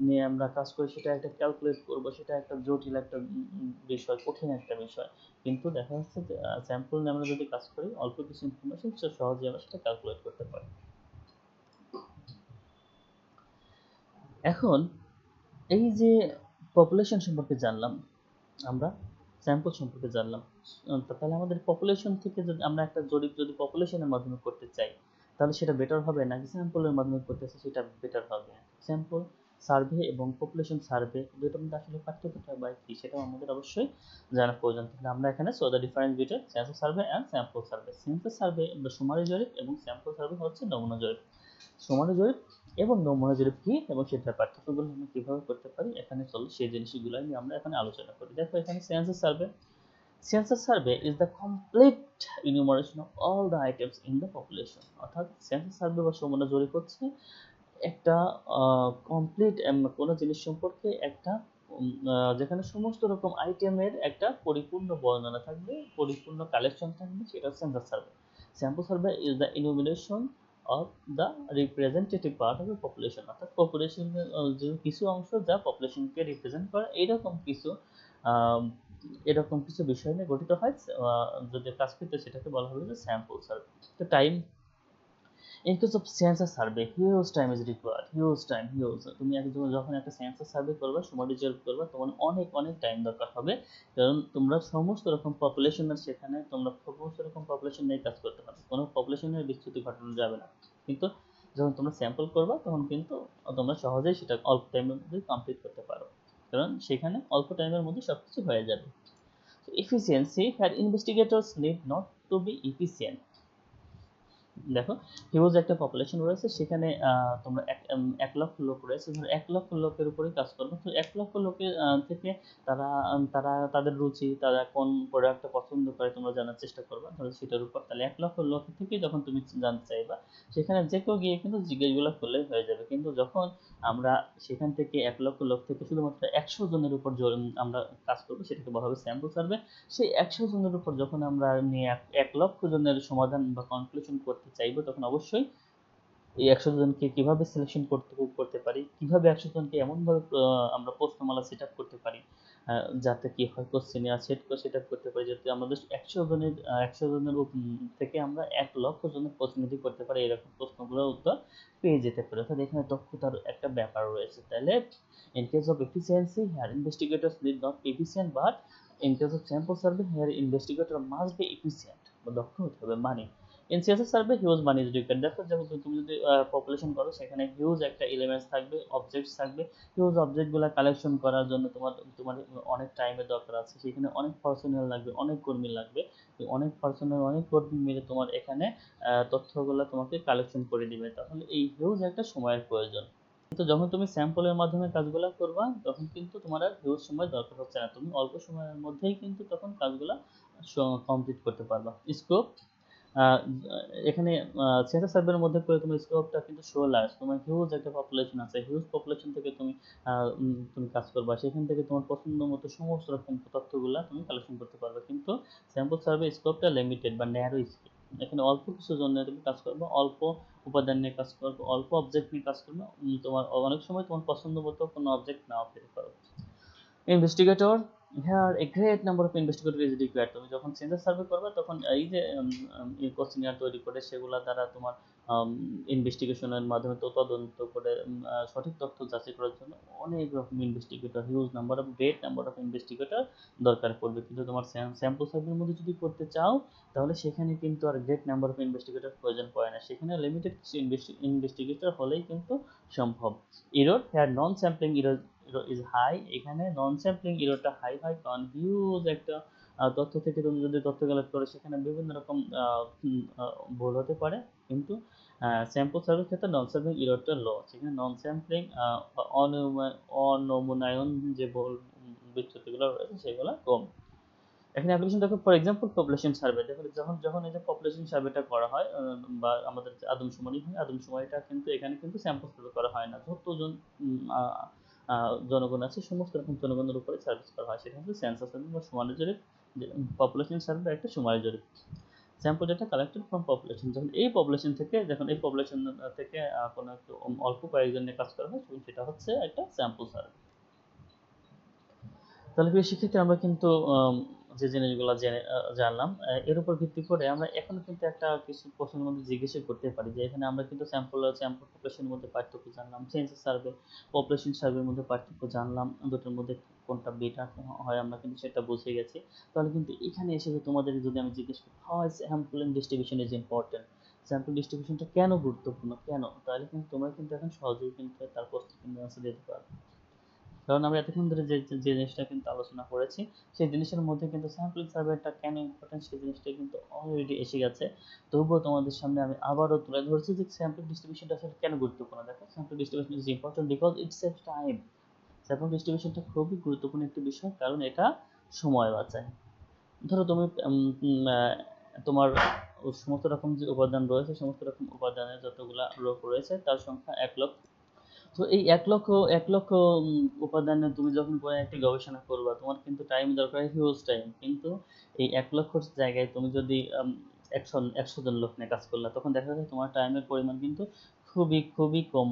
নিয়ে আমরা কাজ করি, সেটা একটা ক্যালকুলেট করবো, সেটা একটা জটিল একটা বিষয়, কঠিন একটা বিষয়। কিন্তু দেখা যাচ্ছে যে স্যাম্পল নিয়ে আমরা যদি কাজ করি অল্প কিছু ইনফরমেশন সহজে আমরা সেটা ক্যালকুলেট করতে পারি। এখন এই যে পপুলেশন সম্পর্কে জানলাম আমরা, স্যাম্পল সম্পর্কে জানলাম, তাহলে আমাদের পপুলেশন থেকে যদি আমরা একটা জরিপ যদি পপুলেশনের মাধ্যমে করতে চাই তাহলে সেটা বেটার হবে নাকি স্যাম্পলের মাধ্যমে করতে চাই সেটা বেটার হবে। স্যাম্পল সার্ভে এবং পপুলেশন সার্ভে দুটোর মধ্যে আসলে পার্থক্যটা বা কি সেটাও আমাদের অবশ্যই জানা প্রয়োজন। তাহলে আমরা এখানে so the difference between census survey and sample survey. Census survey সুমারি জরিপ এবং স্যাম্পল সার্ভে হচ্ছে নমুনা জরিপ। সুমারি জরিপ এবং নমুনা জরিপ কি এবং সেটার পার্থক্যগুলো আমরা কিভাবে করতে পারি এখানে চলো সেই জিনিসগুলো নিয়ে আমরা এখানে আলোচনা করি। দেখো এখানে census survey, census survey is the complete enumeration of all the items in the population, অর্থাৎ সেন্সাস সার্ভে বা নমুনা জরিপ হচ্ছে একটা কমপ্লিট কোনো জিনিস সম্পর্কে একটা যেখানে সমস্ত রকম আইটেমের একটা পরিপূর্ণ বর্ণনা থাকবে, পরিপূর্ণ কালেকশন থাকবে, সেটা হচ্ছে census survey. Sample survey is the ইনুমিনেশন of the representative part of the population, অর্থাৎ পপুলেশনের যে কিছু অংশ যা পপুলেশনকে রিপ্রেজেন্ট করে, আহ, এরকম কিছু বিষয় নিয়ে গঠিত হয়। যদি কাজ করতে সেটাকে বলা হবে যে স্যাম্পল সার্ভে। তো time, in case of census survey huge time is required, huge তুমি যখন একটা সেন্সাস সার্ভে করবে, সময় রিজার্ভ করবে, তোমার অনেক অনেক টাইম দরকার হবে, কারণ তোমরা সমস্ত রকম পপুলেশনের সেখানে তোমরা সমস্ত রকম পপুলেশন নিয়ে কাজ করতে পারবে, কোনো পপুলেশনের বিচ্যুতি ঘটানো যাবে না। কিন্তু যখন তোমরা স্যাম্পল করবা তখন কিন্তু তোমরা সহজেই সেটা অল্প টাইমের মধ্যে কমপ্লিট করতে পারো, কারণ সেখানে অল্প টাইমের মধ্যে সবকিছু হয়ে যাবে। Efficiency, her investigators need not to be efficient. দেখো, হিউজ একটা পপুলেশন রয়েছে, সেখানে তোমরা 1 লক্ষ লোক রয়েছে, ধরো 1 লক্ষ লোকের উপরে কাজ করবে, তো 1 লক্ষ লোকের থেকে তারা তাদের রুচি, তারা কোন প্রোডাক্টটা পছন্দ করে তোমরা জানার চেষ্টা করবে, ধরো সেটার উপর। তাহলে 1 লক্ষ লোক থেকে যখন তুমি জানতে চাইবা, সেখানে যে কেউ গিয়ে কিন্তু জিজ্ঞেসগুলো করলেই হয়ে যাবে। কিন্তু যখন আমরা সেখান থেকে 1 লক্ষ লোক থেকে শুধুমাত্র 100 জনের উপর আমরা কাজ করবো, সেটাকে বলা হবে স্যাম্পল সার্ভে। সেই 100 জনের উপর যখন আমরা নিয়ে 1 লক্ষ জনের সমাধান বা কনক্লুশন করতে চাইবো, তখন অবশ্যই এই 100 জনকে কিভাবে সিলেকশন করতে পারি, কিভাবে 100 জনকে এমনভাবে আমরা প্রশ্নমালা সেট আপ করতে পারি, যাতে কি হয় কোশ্চেনিয়ার সেট আপ করতে পারি, যাতে আমাদের 100 জনের থেকে আমরা 1 লক্ষ জনের প্রতিনিধি করতে পারি, এরকম প্রশ্নগুলোর উত্তর পেয়ে যেতে পারি। অর্থাৎ এখানে দক্ষতার একটা ব্যাপার রয়েছে। তাহলে in case of efficiency, here investigators need not be efficient, but in case of sample survey, here investigator must be efficient, বা দক্ষ হতে হবে। মানে in CSS survey huge money is required. দেখো, যখন তুমি যদি পপুলেশন করো, সেখানে হিউজ একটা এলিমেন্টস থাকবে, অবজেক্টস থাকবে। হিউজ অবজেক্টগুলো কালেকশন করার জন্য তোমার অনেক টাইমের দরকার আছে, সেখানে অনেক পার্সোনাল লাগবে, অনেক কর্মী লাগবে। অনেক পার্সোনাল, অনেক কর্মী মিলে তোমার এখানে তথ্যগুলো তোমাকে কালেকশন করে দিবে, তাহলে এই হিউজ একটা সময়ের প্রয়োজন। কিন্তু যখন তুমি স্যাম্পলের মাধ্যমে কাজগুলো করবা, তখন কিন্তু তোমার আর হিউজ সময় দরকার হচ্ছে না, তুমি অল্প সময়ের মধ্যেই কিন্তু তখন কাজগুলো কমপ্লিট করতে পারবা। স্কোপ, আহ, এখানে সেন্সাস সার্ভের মধ্যে করে তোমার স্কোপটা কিন্তু 16 লাখ, তোমার হিউজ একটা পপুলেশন আছে, হিউজ পপুলেশন থেকে তুমি কাজ করবা, সেখান থেকে তোমার পছন্দ মতো সমস্ত রকম তথ্যগুলা তুমি কালেকশন করতে পারবে। কিন্তু স্যাম্পল সার্ভে স্কোপটা লিমিটেড বা ন্যারো স্কোপ, এখানে অল্প কিছু জন্য তুমি কাজ করবে, অল্প উপাদান নিয়ে কাজ করবে, অল্প অবজেক্ট নিয়ে কাজ করবে, তোমার অনেক সময় তোমার পছন্দ মতো কোনো অবজেক্ট নাও পেতে পারো। Investigator, here a great number of investigator is required। তুমি যখন সেন্সাস সার্ভে করবে, তখন এই যে কোশ্চেনিয়ার তৈরি করে সেগুলা দ্বারা তোমার ইনভেস্টিগেশনের মাধ্যমে তো তদন্ত করে সঠিক তথ্য যাচাই করার জন্য অনেক রকম investigator, huge number of great number of investigator দরকার পড়বে। কিন্তু তোমার স্যাম্পল সার্ভের মধ্যে যদি করতে চাও, তাহলে সেখানে কিন্তু are great number of investigator প্রয়োজন পড়ে না, সেখানে লিমিটেড কিছু ইনভেস্টিগেটর হলেই কিন্তু সম্ভব। Error, here non sampling error is high. এখানে নন স্যাম্পলিং এররটা হাই হয়, কারণ হিউজ একটা তথ্য থেকে তুমি যদি তথ্য কালেক্ট করো, সেখানে বিভিন্ন রকম ভুল হতে পারে। কিন্তু স্যাম্পল সার্ভের ক্ষেত্রে নন স্যাম্পলিং এররটা লো, সেখানে নন স্যাম্পলিং অনমুনায়ন যে ভুল বিচ্যুতিগুলো রয়েছে সেগুলো কম। এখানে অ্যাপ্লিকেশন দেখো, ফর এক্সাম্পল পপুলেশন সার্ভে। দেখো, যখন যখন এই যে পপুলেশন সার্ভেটা করা হয়, বা আমাদের যে আদমশুমারি হয়, আদমশুমারিটা কিন্তু এখানে কিন্তু স্যাম্পল সার্ভে করা হয় না, যতজন জনগণ আছে সমস্ত রকম জনগণের উপরে সার্ভিস করা হয়, সেটা হচ্ছে সেন্সাস সার্ভে বা সুমারি জরিপ। পপুলেশন সার্ভে একটা সুমারি জরিপ। Sample data collected from population, যখন এই পপুলেশন থেকে কোনো একটু অল্প কয়েকজন নিয়ে কাজ করা হয়, সেটা হচ্ছে একটা স্যাম্পল সার্ভে। তাহলে প্রিয় শিক্ষার্থী, আমরা কিন্তু যে জিনিসগুলো জানলাম, এর উপর ভিত্তি করে আমরা এখনো কিন্তু একটা কিছু প্রশ্নের মধ্যে জিজ্ঞাসা করতে পারি, যে এখানে আমরা কিন্তু স্যাম্পল পপুলেশনের মধ্যে পার্থক্য জানলাম, সেন্সাস সার্ভে পপুলেশন সার্ভের মধ্যে পার্থক্য জানলাম, দুটোর মধ্যে কোনটা বেটার হয় আমরা কিন্তু সেটা বুঝে গেছি। তাহলে কিন্তু এখানে এসে তোমাদের যদি আমি জিজ্ঞেস করি, how sample distribution is important, sample ডিস্ট্রিবিউশনটা কেন গুরুত্বপূর্ণ, কেন, তাহলে কিন্তু তোমরা কিন্তু এখন সহজেই কিন্তু তার প্রশ্ন কিন্তু আনসার দিতে পারবে। কারণ আমরা এতক্ষণ ধরে যে যে জিনিসটা কিন্তু আলোচনা করেছি, সেই জিনিসের মধ্যে কিন্তু স্যাম্পলিং সার্ভেটা কেন ইম্পর্টেন্ট, সেই জিনিসটা কিন্তু অলরেডি এসে গেছে। তবুও তোমাদের সামনে আমি আবারও তুলে ধরছি যে স্যাম্পল ডিস্ট্রিবিউশনটা আসলে কেন গুরুত্বপূর্ণ। দেখো, sample distribution is important because it saves time. Sample ডিস্ট্রিবিউশনটা খুবই গুরুত্বপূর্ণ একটি বিষয়, কারণ এটা সময় বাঁচায়। ধরো তুমি তোমার সমস্ত রকম যে উপাদান রয়েছে, সমস্ত রকম উপাদানের যতগুলা রোগ রয়েছে, তার সংখ্যা 1 লক্ষ। তো এই ১,০০,০০০ উপাদানে তুমি যখন কোনো একটি গবেষণা করবা, তোমার কিন্তু টাইম দরকার, হিউজ টাইম। কিন্তু এই ১,০০,০০০ র জায়গায় তুমি যদি ১০০ জন লোক নিয়ে কাজ করলা, তখন দেখা যায় তোমার টাইমের পরিমাণ কিন্তু খুবই কম।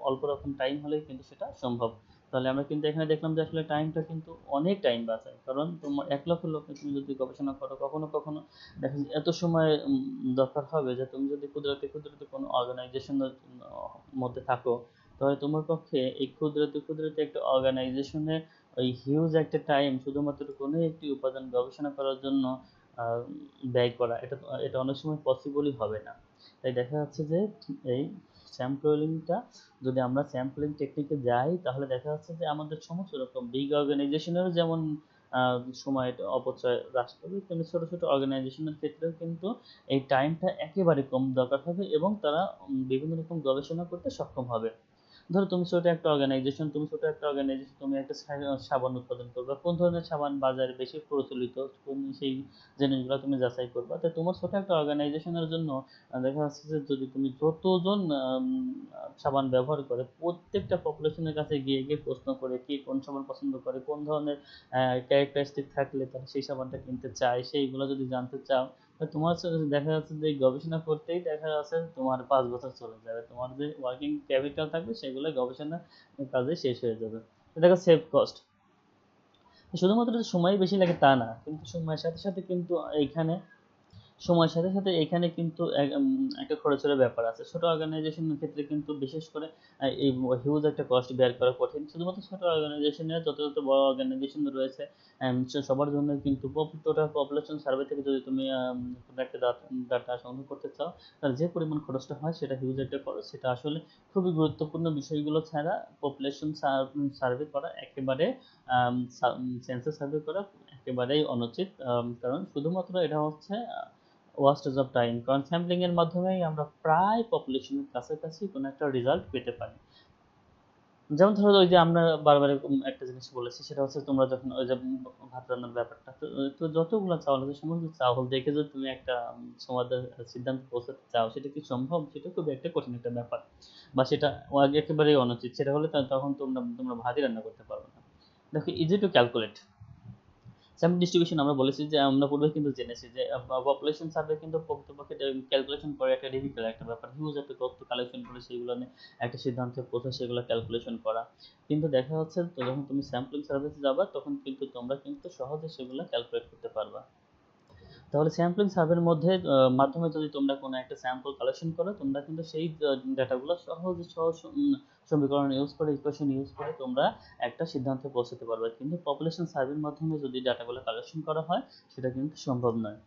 অল্প রকম টাইম হলেই কিন্তু সেটা সম্ভব। তাহলে আমরা কিন্তু এখানে দেখলাম যে আসলে টাইমটা কিন্তু অনেক টাইম বাঁচায়। কারণ তোমার ১,০০,০০০ লোক নিয়ে তুমি যদি গবেষণা করো, কখনো দেখা যায় এত সময় দরকার হবে যে তুমি যদি ক্ষুদ্রাতি কোনো অর্গানাইজেশনের মধ্যে থাকো, তাহলে তোমার পক্ষে এই ক্ষুদ্রাতি একটা অর্গানাইজেশনের ওই হিউজ একটা টাইম শুধুমাত্র কোনো একটি উপাদান গবেষণা করার জন্য আহ, ব্যয় করা, এটা অনেক সময় পসিবলই হবে না। তাই দেখা যাচ্ছে যে এই স্যাম্পলিংটা, যদি আমরা স্যাম্পলিং টেকনিকে যাই, তাহলে দেখা যাচ্ছে যে আমাদের সমস্ত রকম বিগ অর্গানাইজেশনেরও যেমন সময় অপচয় হ্রাস করবে, তেমনি ছোট ছোট অর্গানাইজেশনের ক্ষেত্রেও কিন্তু এই টাইমটা একেবারে কম দরকার হবে এবং তারা বিভিন্ন রকম গবেষণা করতে সক্ষম হবে। ধরো তুমি ছোট একটা অর্গানাইজেশন, তুমি একটা সাবান উৎপাদন করবে, কোন ধরনের সাবান বাজারে বেশি প্রচলিত, কোন সেই জিনিসগুলো তুমি যাচাই করবা। তো তোমার ছোট একটা অর্গানাইজেশনের জন্য দেখা যাচ্ছে যে যদি তুমি যতজন সাবান ব্যবহার করে প্রত্যেকটা পপুলেশনের কাছে গিয়ে গিয়ে প্রশ্ন করে কে কোন সাবান পছন্দ করে, কোন ধরনের ক্যারেক্টারিস্টিক থাকলে তারা সেই সাবানটা কিনতে চায়, সেইগুলো যদি জানতে চাও, তো তোমার সাথে দেখা যাচ্ছে যে এই গবেষণা করতেই দেখা যাচ্ছে তোমার ৫ বছর চলে যাবে। তোমার যে ওয়ার্কিং ক্যাপিটাল থাকবে সেগুলো গবেষণা কাজে শেষ হয়ে যাবে। তো দেখো সেভ কস্ট, শুধুমাত্র যে সময় বেশি লাগে তা না, কিন্তু সময়ের সাথে সাথে কিন্তু এইখানে এখানে কিন্তু একটা খরচের ব্যাপার আছে। ছোট অর্গানাইজেশনের ক্ষেত্রে কিন্তু বিশেষ করে এই হিউজ একটা কস্ট বেয়ার করা কঠিন। শুধুমাত্র ছোট অর্গানাইজেশনের, যত বড় অর্গানাইজেশন রয়েছে সবার জন্য কিন্তু টোটাল পপুলেশন সার্ভে থেকে যদি তুমি কোনো একটা ডাটা সংগ্রহ করতে চাও, তাহলে যে পরিমাণ খরচটা হয় সেটা হিউজ একটা খরচ। সেটা আসলে খুবই গুরুত্বপূর্ণ বিষয়গুলো ছাড়া পপুলেশন সার্ভে করা একেবারে, সেন্সাস সার্ভে করা একেবারেই অনুচিত। কারণ শুধুমাত্র এটা হচ্ছে ওয়াস্টেজ অফ টাইম। কারণ স্যাম্পলিং এর মাধ্যমেই আমরা প্রায় পপুলেশনের কাছাকাছি কোনো একটা রেজাল্ট পেতে পারি। যেমন ধরো ওই যে আমরা বারবার একটা জিনিস বলেছি, সেটা হচ্ছে তোমরা যখন ওই যে ভাত রান্নার ব্যাপারটা, তো যতগুলো চাউল আছে সমস্ত চাউল দেখে যদি তুমি একটা সমাধান সিদ্ধান্ত পৌঁছাতে চাও, সেটা কি সম্ভব? সেটা খুবই একটা কঠিন একটা ব্যাপার, বা সেটা একেবারেই অনুচিত। সেটা হলে তখন তোমরা ভাতই রান্না করতে পারবে না। দেখো, easy to calculate sample distribution, আমরা বলেছি যে আমরা পূর্বে কিন্তু জেনেছি যে পপুলেশন সার্ভে কিন্তু প্রকৃতপক্ষে ক্যালকুলেশন করে একটা ডিফিকাল্ট একটা ব্যাপার। হিউজ একটা তথ্য কালেকশন করে সেগুলো নিয়ে একটা সিদ্ধান্তে পৌঁছে সেগুলো ক্যালকুলেশন করা। কিন্তু দেখা যাচ্ছে তো যখন তুমি স্যাম্পলিং সার্ভিসে যাবা, তখন কিন্তু তোমরা কিন্তু সহজে সেগুলো ক্যালকুলেট করতে পারবা। তাহলে স্যাম্পলিং সার্ভের মাধ্যমে যদি তোমরা কোনো একটা স্যাম্পল কালেকশন করো, তোমরা কিন্তু সেই ডাটাগুলো সহজ সমীকরণ ইউজ করে, ইকুয়েশন ইউজ করে তোমরা একটা সিদ্ধান্তে পৌঁছাতে পারবে। কিন্তু পপুলেশন সার্ভের মাধ্যমে যদি ডাটাগুলো কালেকশন করা হয়, সেটা কিন্তু সম্ভব নয়।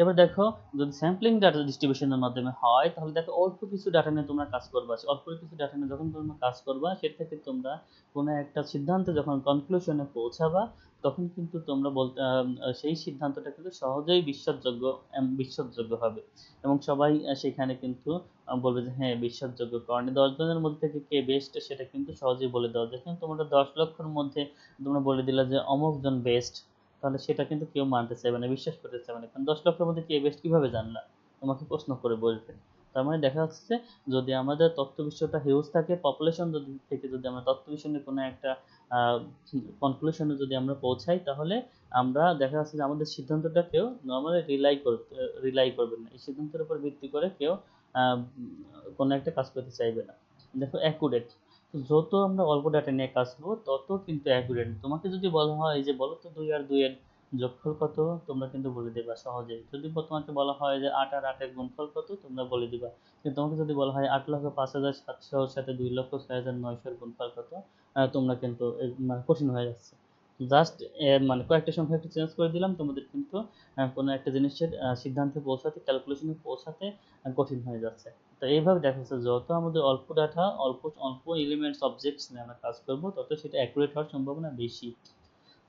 এবার দেখো, যদি স্যাম্পলিং ডাটা ডিস্ট্রিবিউশনের মাধ্যমে হয়, তাহলে দেখো অল্প কিছু ডাটা নিয়ে তোমরা কাজ করবা। অল্প কিছু ডাটা নিয়ে যখন তোমরা কাজ করবা, সেক্ষেত্রে তোমরা কোনো একটা সিদ্ধান্তে যখন কনক্লুশনে পৌঁছাবা, তখন কিন্তু তোমরা সেই সিদ্ধান্তটা কিন্তু সহজেই বিশ্বাসযোগ্য হবে এবং সবাই সেখানে কিন্তু বলবে যে হ্যাঁ বিশ্বাসযোগ্য। কারণ ১০ জনের মধ্যে থেকে কে বেস্ট সেটা কিন্তু সহজেই বলে দেওয়া যায়। কিন্তু তোমরা ১০ লক্ষের মধ্যে তোমরা বলে দিলা যে অমুক জন বেস্ট, তাহলে সেটা কিন্তু কেউ মানতে চাইবে না, বিশ্বাস করতে চাইবে না। কারণ ১০ লক্ষের মধ্যে কে বেস্ট কিভাবে জানলা? তোমাকে প্রশ্ন করে বলবে। তার মানে দেখা যাচ্ছে যে যদি আমাদের তথ্য বিশ্বটা হিউজ থাকে, পপুলেশন থেকে যদি আমরা তথ্য বিশ্ব নিয়ে কোনো একটা কনক্লুশনে যদি আমরা পৌঁছাই, তাহলে আমরা দেখা যাচ্ছে যে আমাদের সিদ্ধান্তটা কেউ নর্মালি রিলাই করবে না। এই সিদ্ধান্তের উপর ভিত্তি করে কেউ আহ, কোনো একটা কাজ করতে চাইবে না। দেখো অ্যাকুরেট, যত আমরা অল্প ডাটা নিয়ে কাজ করবো তত কিন্তু অ্যাকুরেট। তোমাকে যদি বলা হয় যে বলো তো ২ আর ২ এর যোগফল কত, তোমরা কিন্তু বলে দিবা সহজেই। যদি তোমাকে বলা হয় যে ৮ আর ৮ এর গুণফল কত, তোমরা বলে দিবা। কিন্তু তোমাকে যদি বলা হয় ৮,০৫,৭০০ এর সাথে ২,০৬,৯০০ এর গুণফল কত, তোমরা কিন্তু মানে কঠিন হয়ে যাচ্ছে। জাস্ট মানে কয়েকটা সংখ্যা একটু চেঞ্জ করে দিলাম, তোমাদের কিন্তু কোনো একটা জিনিসের সিদ্ধান্তে পৌঁছাতে, ক্যালকুলেশনে পৌঁছাতে কঠিন হয়ে যাচ্ছে। তো এইভাবে দেখা যাচ্ছে যত আমাদের অল্প ডাটা, অল্প অল্প এলিমেন্টস অবজেক্টস নিয়ে আমরা কাজ করব, তত সেটা অ্যাকুরেট হওয়ার সম্ভাবনা বেশি।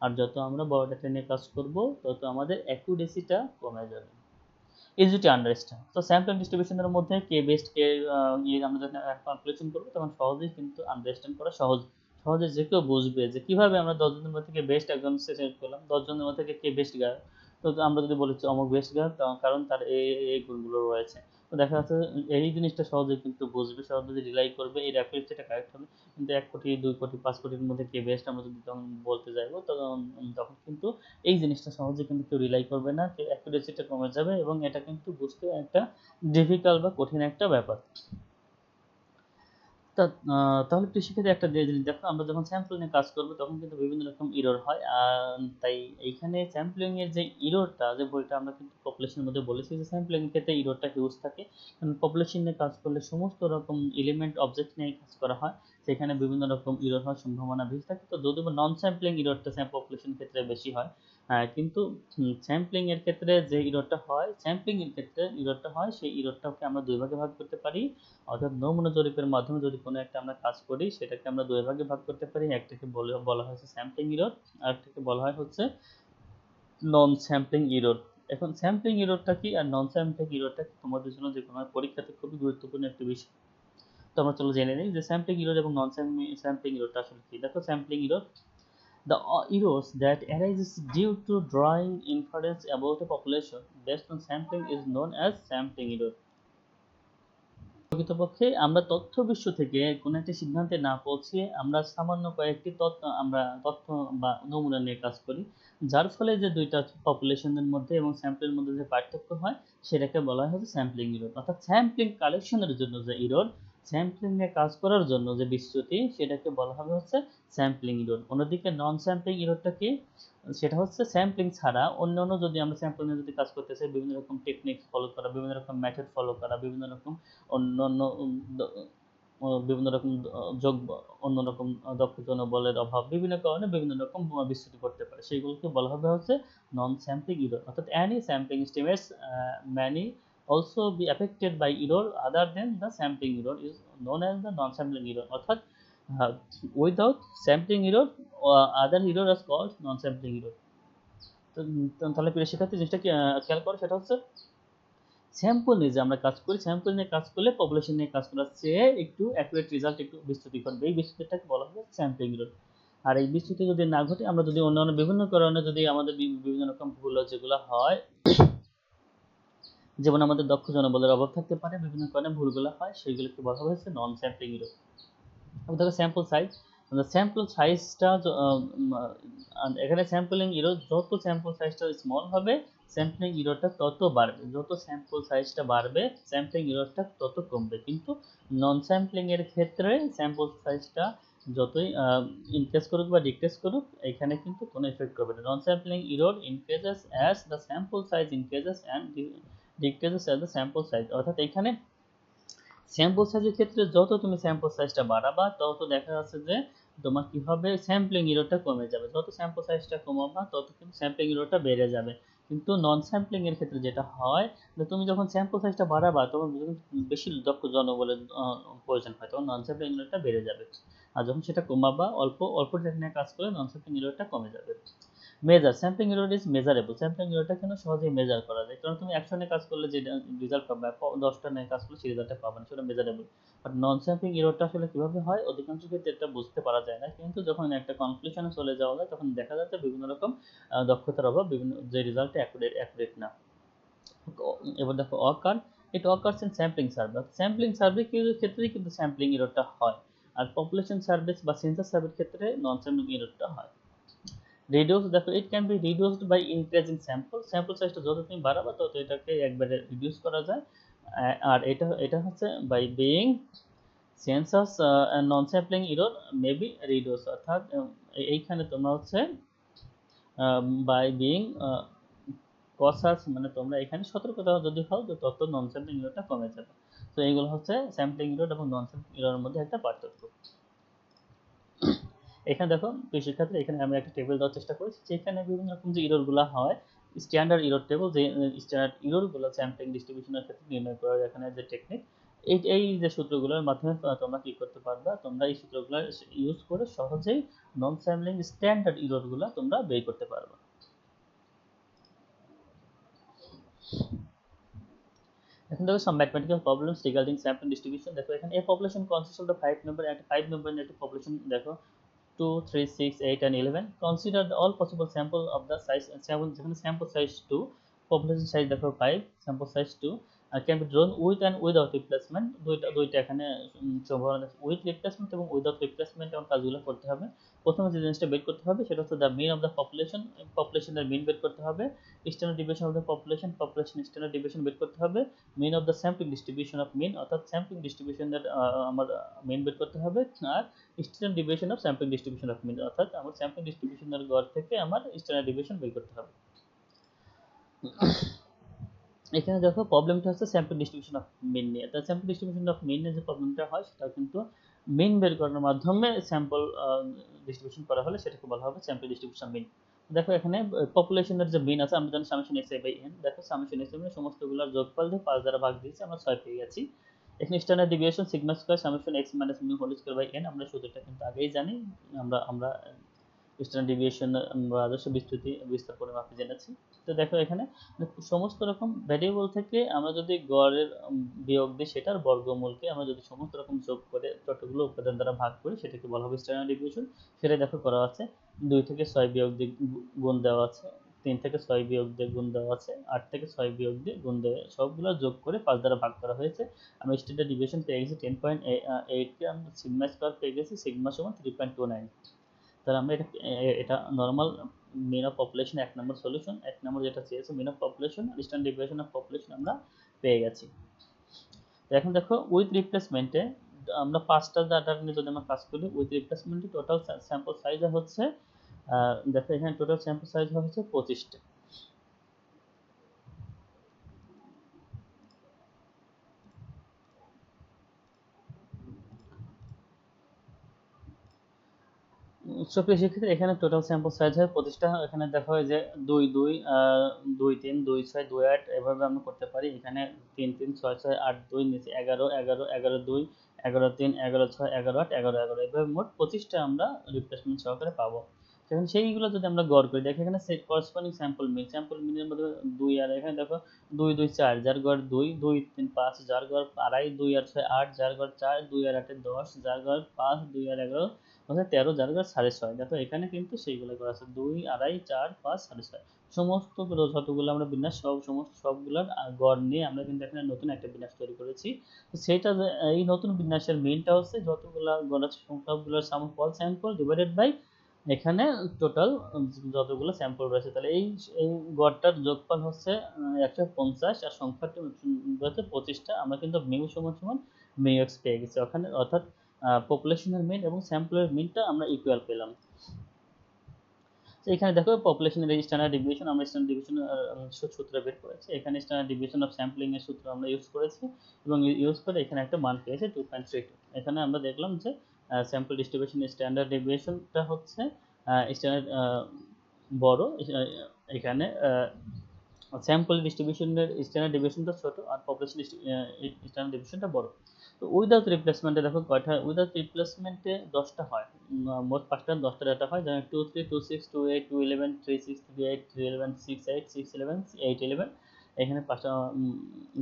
আর যত আমরা বড় ডাটা নিয়ে কাজ করব, তত আমাদের অ্যাকুরেসিটা কমে যাবে। Easy to understand. তো স্যাম্পল ডিস্ট্রিবিউশনের মধ্যে কে বেস্ট কে আমরা যখন ক্যালকুলেশন করবো, তখন সহজেই কিন্তু আন্ডারস্ট্যান্ড করা সহজে যে কেউ বুঝবে যে কিভাবে আমরা ১০ জনের মধ্যে থেকে বেস্ট একজন সিলেক্ট করলাম। ১০ জনের মধ্যে থেকে কে বেস্ট গায়ক, তো আমরা যদি বলি যে অমুক বেস্ট গায়ক, কারণ তার এই গুণগুলো রয়েছে। তো দেখা যাচ্ছে এই জিনিসটা সহজে কিন্তু বুঝবে, সহজে রিলাই করবে, এর অ্যাকুরেসিটা কারেক্ট হবে। কিন্তু 1 কোটি 2 কোটি 5 কোটির মধ্যে কে বেস্ট আমরা যদি তখন বলতে যাইবো, তখন তখন কিন্তু এই জিনিসটা সহজে কিন্তু কেউ রিলাই করবে না, অ্যাকুরেসিটা কমে যাবে এবং এটা কিন্তু বুঝতে একটা ডিফিকাল্ট বা কঠিন একটা ব্যাপার। তা তাহলে কৃষিক্ষেত্রে একটা যে জিনিস দেখো, আমরা যখন স্যাম্পল নিয়ে কাজ করব তখন কিন্তু বিভিন্ন রকম এরর হয়। তাই এইখানে স্যাম্পলিং এর যে এররটা, যে বইটা আমরা কিন্তু পপুলেশনের মধ্যে বলেছি যে স্যাম্পলিং এর ক্ষেত্রে এররটা হিউজ থাকে। কারণ পপুলেশন নিয়ে কাজ করলে সমস্ত রকম এলিমেন্ট অবজেক্ট নিয়ে কাজ করা হয়, সেখানে বিভিন্ন রকম এরর হওয়ার সম্ভাবনা বেশি থাকে। তো যদিও নন স্যাম্পলিং এররটা পপুলেশন ক্ষেত্রে বেশি হয়, কিন্তু স্যাম্পলিং এর ক্ষেত্রে যে এররটা হয়, স্যাম্পলিং এর ক্ষেত্রে এররটা হয়, সেই এররটাকে আমরা দুই ভাগে ভাগ করতে পারি। অর্থাৎ নমুনা জরিপের মাধ্যমে যদি কোনো একটা আমরা কাজ করি, সেটাকে আমরা দুই ভাগে ভাগ করতে পারি। একটাকে বলা হচ্ছে স্যাম্পলিং এরর, আর একটাকে বলা হয় হচ্ছে নন স্যাম্পলিং এরর। এখন স্যাম্পলিং এররটা কি আর নন স্যাম্পলিং এররটা কি, তোমাদের জন্য যে কোনো পরীক্ষাতে খুবই গুরুত্বপূর্ণ একটা বিষয়। তো আমরা চলো জেনে নিই যে স্যাম্পলিং এরর এবং নন স্যাম্পলিং এররটা আসলে কি। দেখো sampling error, the errors that arises due to drawing inference about a population based on sampling is known as sampling error. প্রকৃতপক্ষে আমরা তথ্য বিশ্ব থেকে কোনো একটা সিদ্ধান্তে না পৌঁছিয়ে আমরা সামান্য কয়েকটি তথ্য বা নমুনা নিয়ে কাজ করি, যার ফলে যে দুইটা পপুলেশনের মধ্যে এবং স্যাম্পলের মধ্যে যে পার্থক্য হয়, সেটাকে বলা হয় হচ্ছে স্যাম্পলিং ইরর। অর্থাৎ স্যাম্পলিং কালেকশনের জন্য যে ইরর, স্যাম্পলিং এ কাজ করার জন্য যে বিচ্যুতি, সেটাকে বলা হবে হচ্ছে স্যাম্পলিং ইরর। অন্যদিকে নন স্যাম্পলিং ইররটা কি, সেটা হচ্ছে স্যাম্পলিং ছাড়া অন্যান্য যদি আমরা স্যাম্পল নিয়ে যদি কাজ করতে চাই, বিভিন্ন রকম টেকনিক ফলো করা, বিভিন্ন রকম মেথড ফলো করা, বিভিন্ন রকম অন্যান্য বিভিন্ন রকম যোগ, অন্যরকম দক্ষ বলের অভাব, বিভিন্ন কারণে বিভিন্ন রকম বিচ্যুতি করতে পারে, সেইগুলোকে বলা হবে হচ্ছে নন স্যাম্পলিং ইরর। অর্থাৎ any sampling estimates may also be affected by error other than the sampling error is known as the non sampling error। অর্থাৎ without sampling error other error is called non sampling error। তাহলে প্রিয় শিক্ষার্থী, জিনিসটা কি খেয়াল করো, সেটা হচ্ছে স্যাম্পল নিয়ে যে আমরা কাজ করি, স্যাম্পল নিয়ে কাজ করলে পপুলেশন নিয়ে কাজ করার চেয়ে একটু অ্যাকুরেট রেজাল্ট একটু বিস্তৃতি করবে, এই বিস্তৃতিটাকে বলা হয় স্যাম্পলিং এরর। আর এই বিস্তৃতি যদি না ঘটে, আমরা যদি অন্যান্য বিভিন্ন কারণে যদি আমাদের বিভিন্ন রকম ভুল যেগুলো হয়, যেমন আমাদের দক্ষ জনবলের অভাব থাকতে পারে, বিভিন্ন কারণে ভুলগুলো হয়, সেগুলোকে বলা হচ্ছে নন স্যাম্পলিং এরর। দেখো স্যাম্পল সাইজ, স্যাম্পল সাইজটা এখানে স্যাম্পলিং এরর, যত স্যাম্পল সাইজটা স্মল হবে স্যাম্পলিং এররটা তত বাড়বে, যত স্যাম্পল সাইজটা বাড়বে স্যাম্পলিং এররটা তত কমবে। কিন্তু নন স্যাম্পলিং এর ক্ষেত্রে স্যাম্পল সাইজটা যতই ইনক্রিজ করুক বা ডিক্রিজ করুক, এখানে কিন্তু কোনো এফেক্ট করবে না। নন sampling error increases as the sample size increases and decreases as the sample size. অর্থাৎ এখানে স্যাম্পল সাইজের ক্ষেত্রে যত তুমি স্যাম্পল সাইজটা বাড়াবা, তত দেখা যাচ্ছে যে তোমার কি হবে, স্যাম্পলিং এররটা কমে যাবে। যত স্যাম্পল সাইজটা কমাবা, তত কিন্তু স্যাম্পলিং এররটা বেড়ে যাবে। কিন্তু নন স্যাম্পলিং এর ক্ষেত্রে যেটা হয়, যে তুমি যখন স্যাম্পল সাইজটা বাড়াবা, তখন বেশি দক্ষ জনবলের প্রয়োজন হয়, তখন নন স্যাম্পলিং এররটা বেড়ে যাবে। আর যখন সেটা কমাবা, অল্প অল্প ডেটা নিয়ে কাজ করে, নন স্যাম্পলিং এররটা কমে যাবে। Measure, sampling error is measurable. Sampling এররটা কিন্তু সহজেই মেজার করা যায়, কারণ তুমি 100 নিয়ে কাজ করলে যে রেজাল্ট পাবে, 10টা নিয়ে কাজ করলে সেই রেজাল্টটা পাবে না, সেটা মেজারেবল। বাট নন স্যাম্পলিং এররটা আসলে কিভাবে হয়, অধিকাংশ ক্ষেত্রে এটা বুঝতে পারা যায় না, কিন্তু যখন একটা কনক্লুশনে চলে যাওয়া যায়, তখন দেখা যাচ্ছে বিভিন্ন রকম দক্ষতার অভাব, বিভিন্ন যে রেজাল্টটা অ্যাকুরেট না। এবার দেখো occur, it occurs in sampling survey. Sampling survey ক্ষেত্রেই কিন্তু স্যাম্পলিং এররটা হয়, আর পপুলেশন সার্ভিস বা সেন্সাস সার্ভের ক্ষেত্রে নন স্যাম্পলিং এররটা হয়। রিডিউস, দেখো it can be reduced by increasing sample সাইজটা যত তুমি বাড়াবা, তত এটাকে একবারে রিডিউস করা যায়। আর এটা এটা হচ্ছে by being census non sampling error may be reduce. অর্থাৎ এইখানে তোমরা হচ্ছে বাই বিইং কসাস, মানে তোমরা এখানে সতর্কতা যদি হও, তো তত নন স্যাম্পলিং এররটা কমে যাবে। তো এইগুলো হচ্ছে স্যাম্পলিং এরর এবং নন স্যাম্পলিং এররের মধ্যে একটা পার্থক্য। এখানে দেখো প্রিয় শিক্ষার্থী, এখানে আমি একটা টেবিল দেওয়ার চেষ্টা করেছি, যেখানে বিভিন্ন রকম যে ইররগুলো হয়, স্ট্যান্ডার্ড ইরর টেবিল, যে স্ট্যান্ডার্ড ইররগুলো স্যাম্পলিং ডিস্ট্রিবিউশনের ক্ষেত্রে নির্ণয় করার এখানে যে টেকনিক, এই যে সূত্রগুলোর মাধ্যমে তোমরা কি করতে পারবা, তোমরা এই সূত্রগুলো ইউজ করে সহজেই নন স্যাম্পলিং স্ট্যান্ডার্ড ইররগুলো তোমরা বের করতে পারবা। এখন দেখো some mathematical problems regarding sampling distribution। দেখো এখানে a population consists of the 5 member, একটা 5 member একটা population, দেখো 2, 3, 6, 8 and 11। Consider all possible sample of the size 7, যেখানে sample size 2, population size দেখো 5, sample size 2, can be drone with and without replacement, দুইটা এখানে সম্ভাবনা আছে। উইথ রিপ্লেসমেন্ট এবং উইদাউট রিপ্লেসমেন্ট এবং কাজগুলো করতে হবে। প্রথমে যে জিনিসটা বের করতে হবে সেটা হচ্ছে the mean of the population, পপুলেশনের মিন বের করতে হবে। Standard division of the population, population standard division বের করতে হবে। Mean of the sampling distribution of mean, অর্থাৎ স্যাম্পলিং ডিস্ট্রিবিউশনের আমার মিন বের করতে হবে। আর standard division of sampling distribution of mean, অর্থাৎ আমার স্যাম্পলিং ডিস্ট্রিবিউশনের গড় থেকে আমার স্ট্যান্ডার্ড ডিভিশন বের করতে হবে। এখানে দেখো প্রবলেমটা হচ্ছে স্যাম্পল ডিস্ট্রিবিউশন অফ মিন নিয়ে। তাই স্যাম্পল ডিস্ট্রিবিউশন অফ মিন এর যে প্রবলেমটা হয় সেটা কিন্তু মিন বের করার মাধ্যমে স্যাম্পল ডিস্ট্রিবিউশন করা হলে সেটাকে বলা হবে স্যাম্পল ডিস্ট্রিবিউশন মিন। দেখো এখানে পপুলেশনের যে মিন আছে, আমরা জানি summation X I by N. দেখো সামেশন এক্স আই সমস্তগুলোর যোগফল দিয়ে 5 দ্বারা ভাগ দিয়েছি, আমরা 6 পেয়ে গেছি। এখানে standard deviation sigma square summation X minus mu whole square by N, আমরা সূত্রটা কিন্তু আগেই জানি। আমরা স্ট্যান্ডার্ড ডিভিয়েশন বা আদর্শ বিস্তৃতি বিস্তার পরিমাপে জেনেছি। তো দেখো এখানে সমস্ত রকম ভ্যারিয়েবল থেকে আমরা যদি গড়ের বিয়োগ দিই, সেটার বর্গমূলকে আমরা যদি সমস্ত রকম যোগ করে যতগুলো উপাদান দ্বারা ভাগ করি সেটাকে বলা হবে স্ট্যান্ডার্ড ডিভিয়েশন। সেটাই দেখো করা আছে। 2 থেকে 6 বিয়োগ দিয়ে গুণ দেওয়া আছে, 3 থেকে 6 বিয়োগ দিয়ে গুণ দেওয়া আছে, 8 থেকে 6 বিয়োগ দিয়ে গুণ দেওয়া, সবগুলো যোগ করে 5 দ্বারা ভাগ করা হয়েছে। আমরা স্ট্যান্ডার্ড ডিভিয়েশন পেয়ে গেছি 10.8 কে আমরা সিগমা স্কয়ার পেয়ে গেছি, সিগমা সমান 3.29। তাহলে আমরা এটা নরমাল মিন অফ পপুলেশন 1 নম্বর সলিউশন। 1 নম্বর যেটা চেয়েছে মিন অফ পপুলেশন আর স্ট্যান্ডার্ড ডেভিয়েশন অফ পপুলেশন আমরা পেয়ে গেছি। তো এখন দেখো উইথ রিপ্লেসমেন্টে আমরা 5টা ডাটা নিয়ে যদি আমরা কাজ করি, উইথ রিপ্লেসমেন্টে টোটাল স্যাম্পল সাইজ হচ্ছে দেখো এখানে টোটাল স্যাম্পল সাইজ হচ্ছে 25টা। সুপ্রিয় শিক্ষার্থী, এখানে টোটাল স্যাম্পল সাইজ হয় 25টা। এখানে দেখা হয় যে 2 2 2 3 2 6 2 8 এভাবে আমরা করতে পারি। এখানে 3 3 6 6 8 2 নিচে 11 11 11 2 11 3 11 6 11 8 11 11 এভাবে মোট 25টা আমরা রিপ্লেসমেন্ট সহকারে পাবো। এখন সেইগুলো যদি আমরা গড় করি, দেখো এখানে করেসপন্ডিং স্যাম্পল মিনের মধ্যে 2 আর এখানে দেখো 2 2 4 যার গড় 2 2 3 5 যার গড় আড়াই, 2 আর 6 8 যার গড় 4, 2 আর 8 10 যার গড় 5, 2 আর 11 13 যার গড় 6.5। দেখো এখানে কিন্তু সেইগুলো করা আছে 2 আড়াই 4 5 6.5। সমস্ত যতগুলো আমরা বিন্যাস সবগুলোর গড় নিয়ে আমরা কিন্তু এখানে নতুন একটা বিন্যাস তৈরি করেছি। তো সেটা এই নতুন বিন্যাসের মেইনটা হচ্ছে যতগুলো গড় আছে সবগুলোর sum of all sample divided by এখানে টোটাল যতগুলো স্যাম্পল রয়েছে। তাহলে এই এই গড়টার যোগফল হচ্ছে 150 আর সংখ্যাটি হচ্ছে 25টা। আমরা কিন্তু মিউ সমান সমান মিউ এক্স পেয়ে গেছি ওখানে, অর্থাৎ পপুলেশনের মিন এবং স্যাম্পলের মিনটা আমরা ইকুয়াল পেলাম। তো এখানে দেখো পপুলেশনের স্ট্যান্ডার্ড ডিভিয়েশন, আমরা স্ট্যান্ডার্ড ডিভিয়েশন সূত্র বের করেছি। এখানে স্ট্যান্ডার্ড ডিভিয়েশন অফ স্যাম্পলিং এর সূত্র আমরা ইউজ করেছি এবং ইউজ করে এখানে একটা মান পেয়েছে 2.32। এখানে আমরা দেখলাম যে স্যাম্পল ডিস্ট্রিবিউশন স্ট্যান্ডার্ড ডিভিয়েশনটা হচ্ছে স্ট্যান্ডার্ড বড়, এখানে স্যাম্পল ডিস্ট্রিবিউশনের স্ট্যান্ডার্ড ডিভিয়েশনটা ছোট আর পপুলেশন স্ট্যান্ডার্ড ডিভিয়েশনটা বড়। তো উইদাউট রিপ্লেসমেন্টে দেখো কয়টা, উইদাউট রিপ্লেসমেন্টে 10টা হয়, মোট 5টা 10টা ডাটা হয়, যেমন 2 3 2 6 2 8 2 11 3 6 3 8 3 11 6 8 6 11 8 11। এখানে 5টা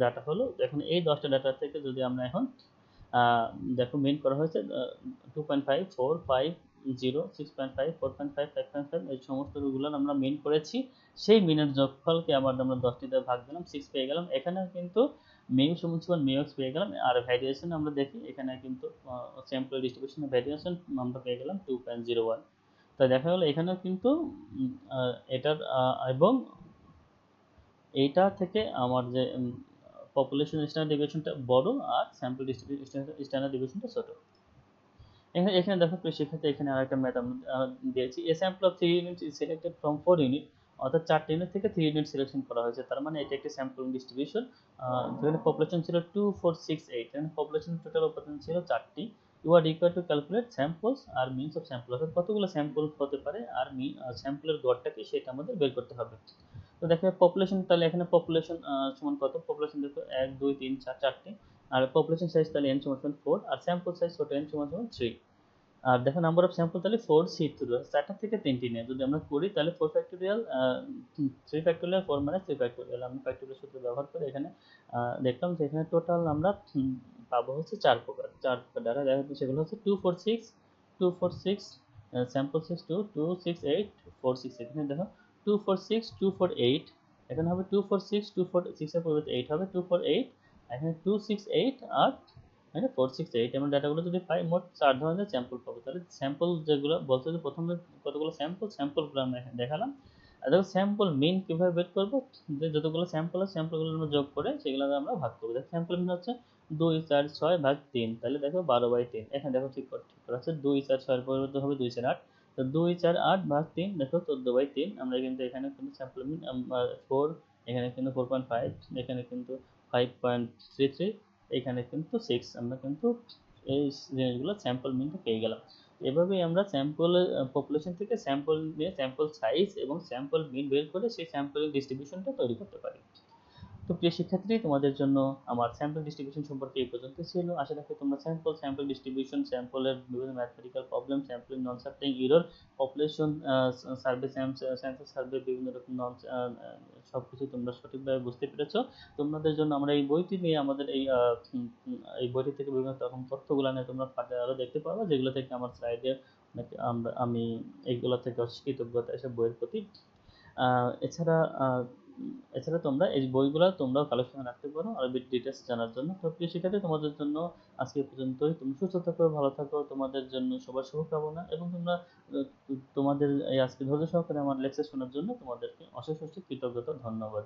ডাটা হলো। এখন এই 10টা ডাটা থেকে যদি আমরা এখন দেখো মেইন করা হয়েছে 2.5 4 5 0 6.5 4.5 5.5 এই সমস্ত গুলো আমরা মেইন করেছি। সেই মিনের যোগফলকে আবার আমরা 10টি দিয়ে ভাগ দিলাম, 6 পেয়ে গেলাম। এখানে কিন্তু মিউ সমান সমান মিউ এক্স পেয়ে গেলাম। আর ভ্যারিয়েশন আমরা দেখি, এখানে কিন্তু স্যাম্পল ডিস্ট্রিবিউশনের ভ্যারিয়েশন আমরা পেয়ে গেলাম 2.01। তাই দেখা গেল এখানেও কিন্তু এটার এবং এইটা থেকে আমার যে পপুলেশন স্ট্যান্ডার্ড ডিভিয়েশনটা বড় আর স্যাম্পল ডিস্ট্রিবিউশন স্ট্যান্ডার্ড ডিভিয়েশনটা ছোট। এখানে এখানে দেখো প্রিয় শিক্ষার্থী, এখানে আরেকটা ম্যাথ আমরা দিয়েছি। এ sample of 3 unit is selected from 4 unit, অর্থাৎ 4টি ইউনিট থেকে 3 ইউনিট সিলেকশন করা হয়েছে। তার মানে এটা একটা স্যাম্পল ডিস্ট্রিবিউশন। যেখানে পপুলেশন ছিল 2468, এখানে পপুলেশন টোটাল উপাদান ছিল 4টি। You are required to calculate samples are means of sample, অর্থাৎ কতগুলো স্যাম্পল হতে পারে আর স্যাম্পলের গড়টা কি সেটা আমাদের বের করতে হবে। তো দেখো পপুলেশন, তাহলে এখানে পপুলেশন সমান কত, পপুলেশন দেখো 1 2 3 4 4টি, আর পপুলেশন সাইজ তাহলে n সমান 4 আর স্যাম্পল সাইজ ছোট n সমান 3। আর দেখো নাম্বার অফ স্যাম্পল তাহলে 4 C3, 4টা থেকে 3টি নিয়ে যদি আমরা করি তাহলে 4 ফ্যাক্টোরিয়াল 3 ফ্যাক্টোরিয়াল 4 মানে 3 ফ্যাক্টোরিয়াল, আমরা ফ্যাক্টোরিয়াল সূত্র ব্যবহার করে এখানে দেখলাম যে এখানে টোটাল আমরা পাবো হচ্ছে 4 প্রকার দ্বারা দেখা যাচ্ছে। সেগুলো হচ্ছে 246 246 স্যাম্পল সাইজ 2 268 46। এখানে দেখো 246 248, এখানে হবে 246 246 এর পরিবর্তে 8 হবে 248 এখানে 268 আর মানে 468 এমন ডাটাগুলো যদি পাই মোট 4 ধরনের স্যাম্পল পাবো। তাহলে স্যাম্পল যেগুলো বলতে যে প্রথমে কতগুলো স্যাম্পলগুলো আমরা এখানে দেখালাম। আর দেখো স্যাম্পল মিন কিভাবে বের করব, যে যতগুলো স্যাম্পল আছে স্যাম্পলগুলো আমরা যোগ করে সেগুলো আমরা ভাগ করব। দেখো স্যাম্পল মিন হচ্ছে 2 4 6 ভাগ 3, তাহলে দেখো 12/3। এখানে দেখো ঠিক করা আছে 2 4 6 এর পরিবর্তে হবে 2 4 8, তো 2 4 8 ভাগ 3 দেখো 14/3। আমরা কিন্তু এখানে কিন্তু স্যাম্পল মিন 4, এখানে কিন্তু 4.5, এখানে কিন্তু 5.33, এখানে কিন্তু 6, আমরা কিন্তু এই জিনিসগুলো স্যাম্পল মিনটা পেয়ে গেলাম। এভাবেই আমরা স্যাম্পলের পপুলেশন থেকে স্যাম্পল নিয়ে স্যাম্পল সাইজ এবং স্যাম্পল মিন বের করে সেই স্যাম্পলের ডিস্ট্রিবিউশনটা তৈরি করতে পারি। তো প্রিয় শিক্ষার্থী, তোমাদের জন্য আমার স্যাম্পল ডিস্ট্রিবিউশন সম্পর্কে এই পর্যন্ত ছিল। আশা রাখি তোমরা স্যাম্পল ডিস্ট্রিবিউশন, স্যাম্পলের বিভিন্ন ম্যাথমেটিক্যাল প্রবলেম, স্যাম্পলিং নন sampling error, population survey, census survey, বিভিন্ন রকম নন সব কিছু তোমরা সঠিকভাবে বুঝতে পেরেছো। তোমাদের জন্য আমরা এই বইটি নিয়ে আমাদের এই বইটি থেকে বিভিন্ন রকম তথ্যগুলো নিয়ে তোমরা পাঠে আরও দেখতে পারবে, যেগুলো থেকে আমার স্লাইডে আমি এইগুলো থেকে কৃতজ্ঞতা এসব বইয়ের প্রতি। এছাড়া এছাড়া তোমরা এই বইগুলো তোমরাও কালেকশনে রাখতে পারো আরো ডিটেলস জানার জন্য। তো প্রিয় শিক্ষার্থী, তোমাদের জন্য আজকে এই পর্যন্তই। তুমি সুস্থ থাকো, ভালো থাকো, তোমাদের জন্য সবার শুভকামনা। এবং তোমরা তোমাদের এই আজকে ধৈর্য সহকারে আমার লেকচার শোনার জন্য তোমাদেরকে অশেষ অশেষ কৃতজ্ঞতা, ধন্যবাদ।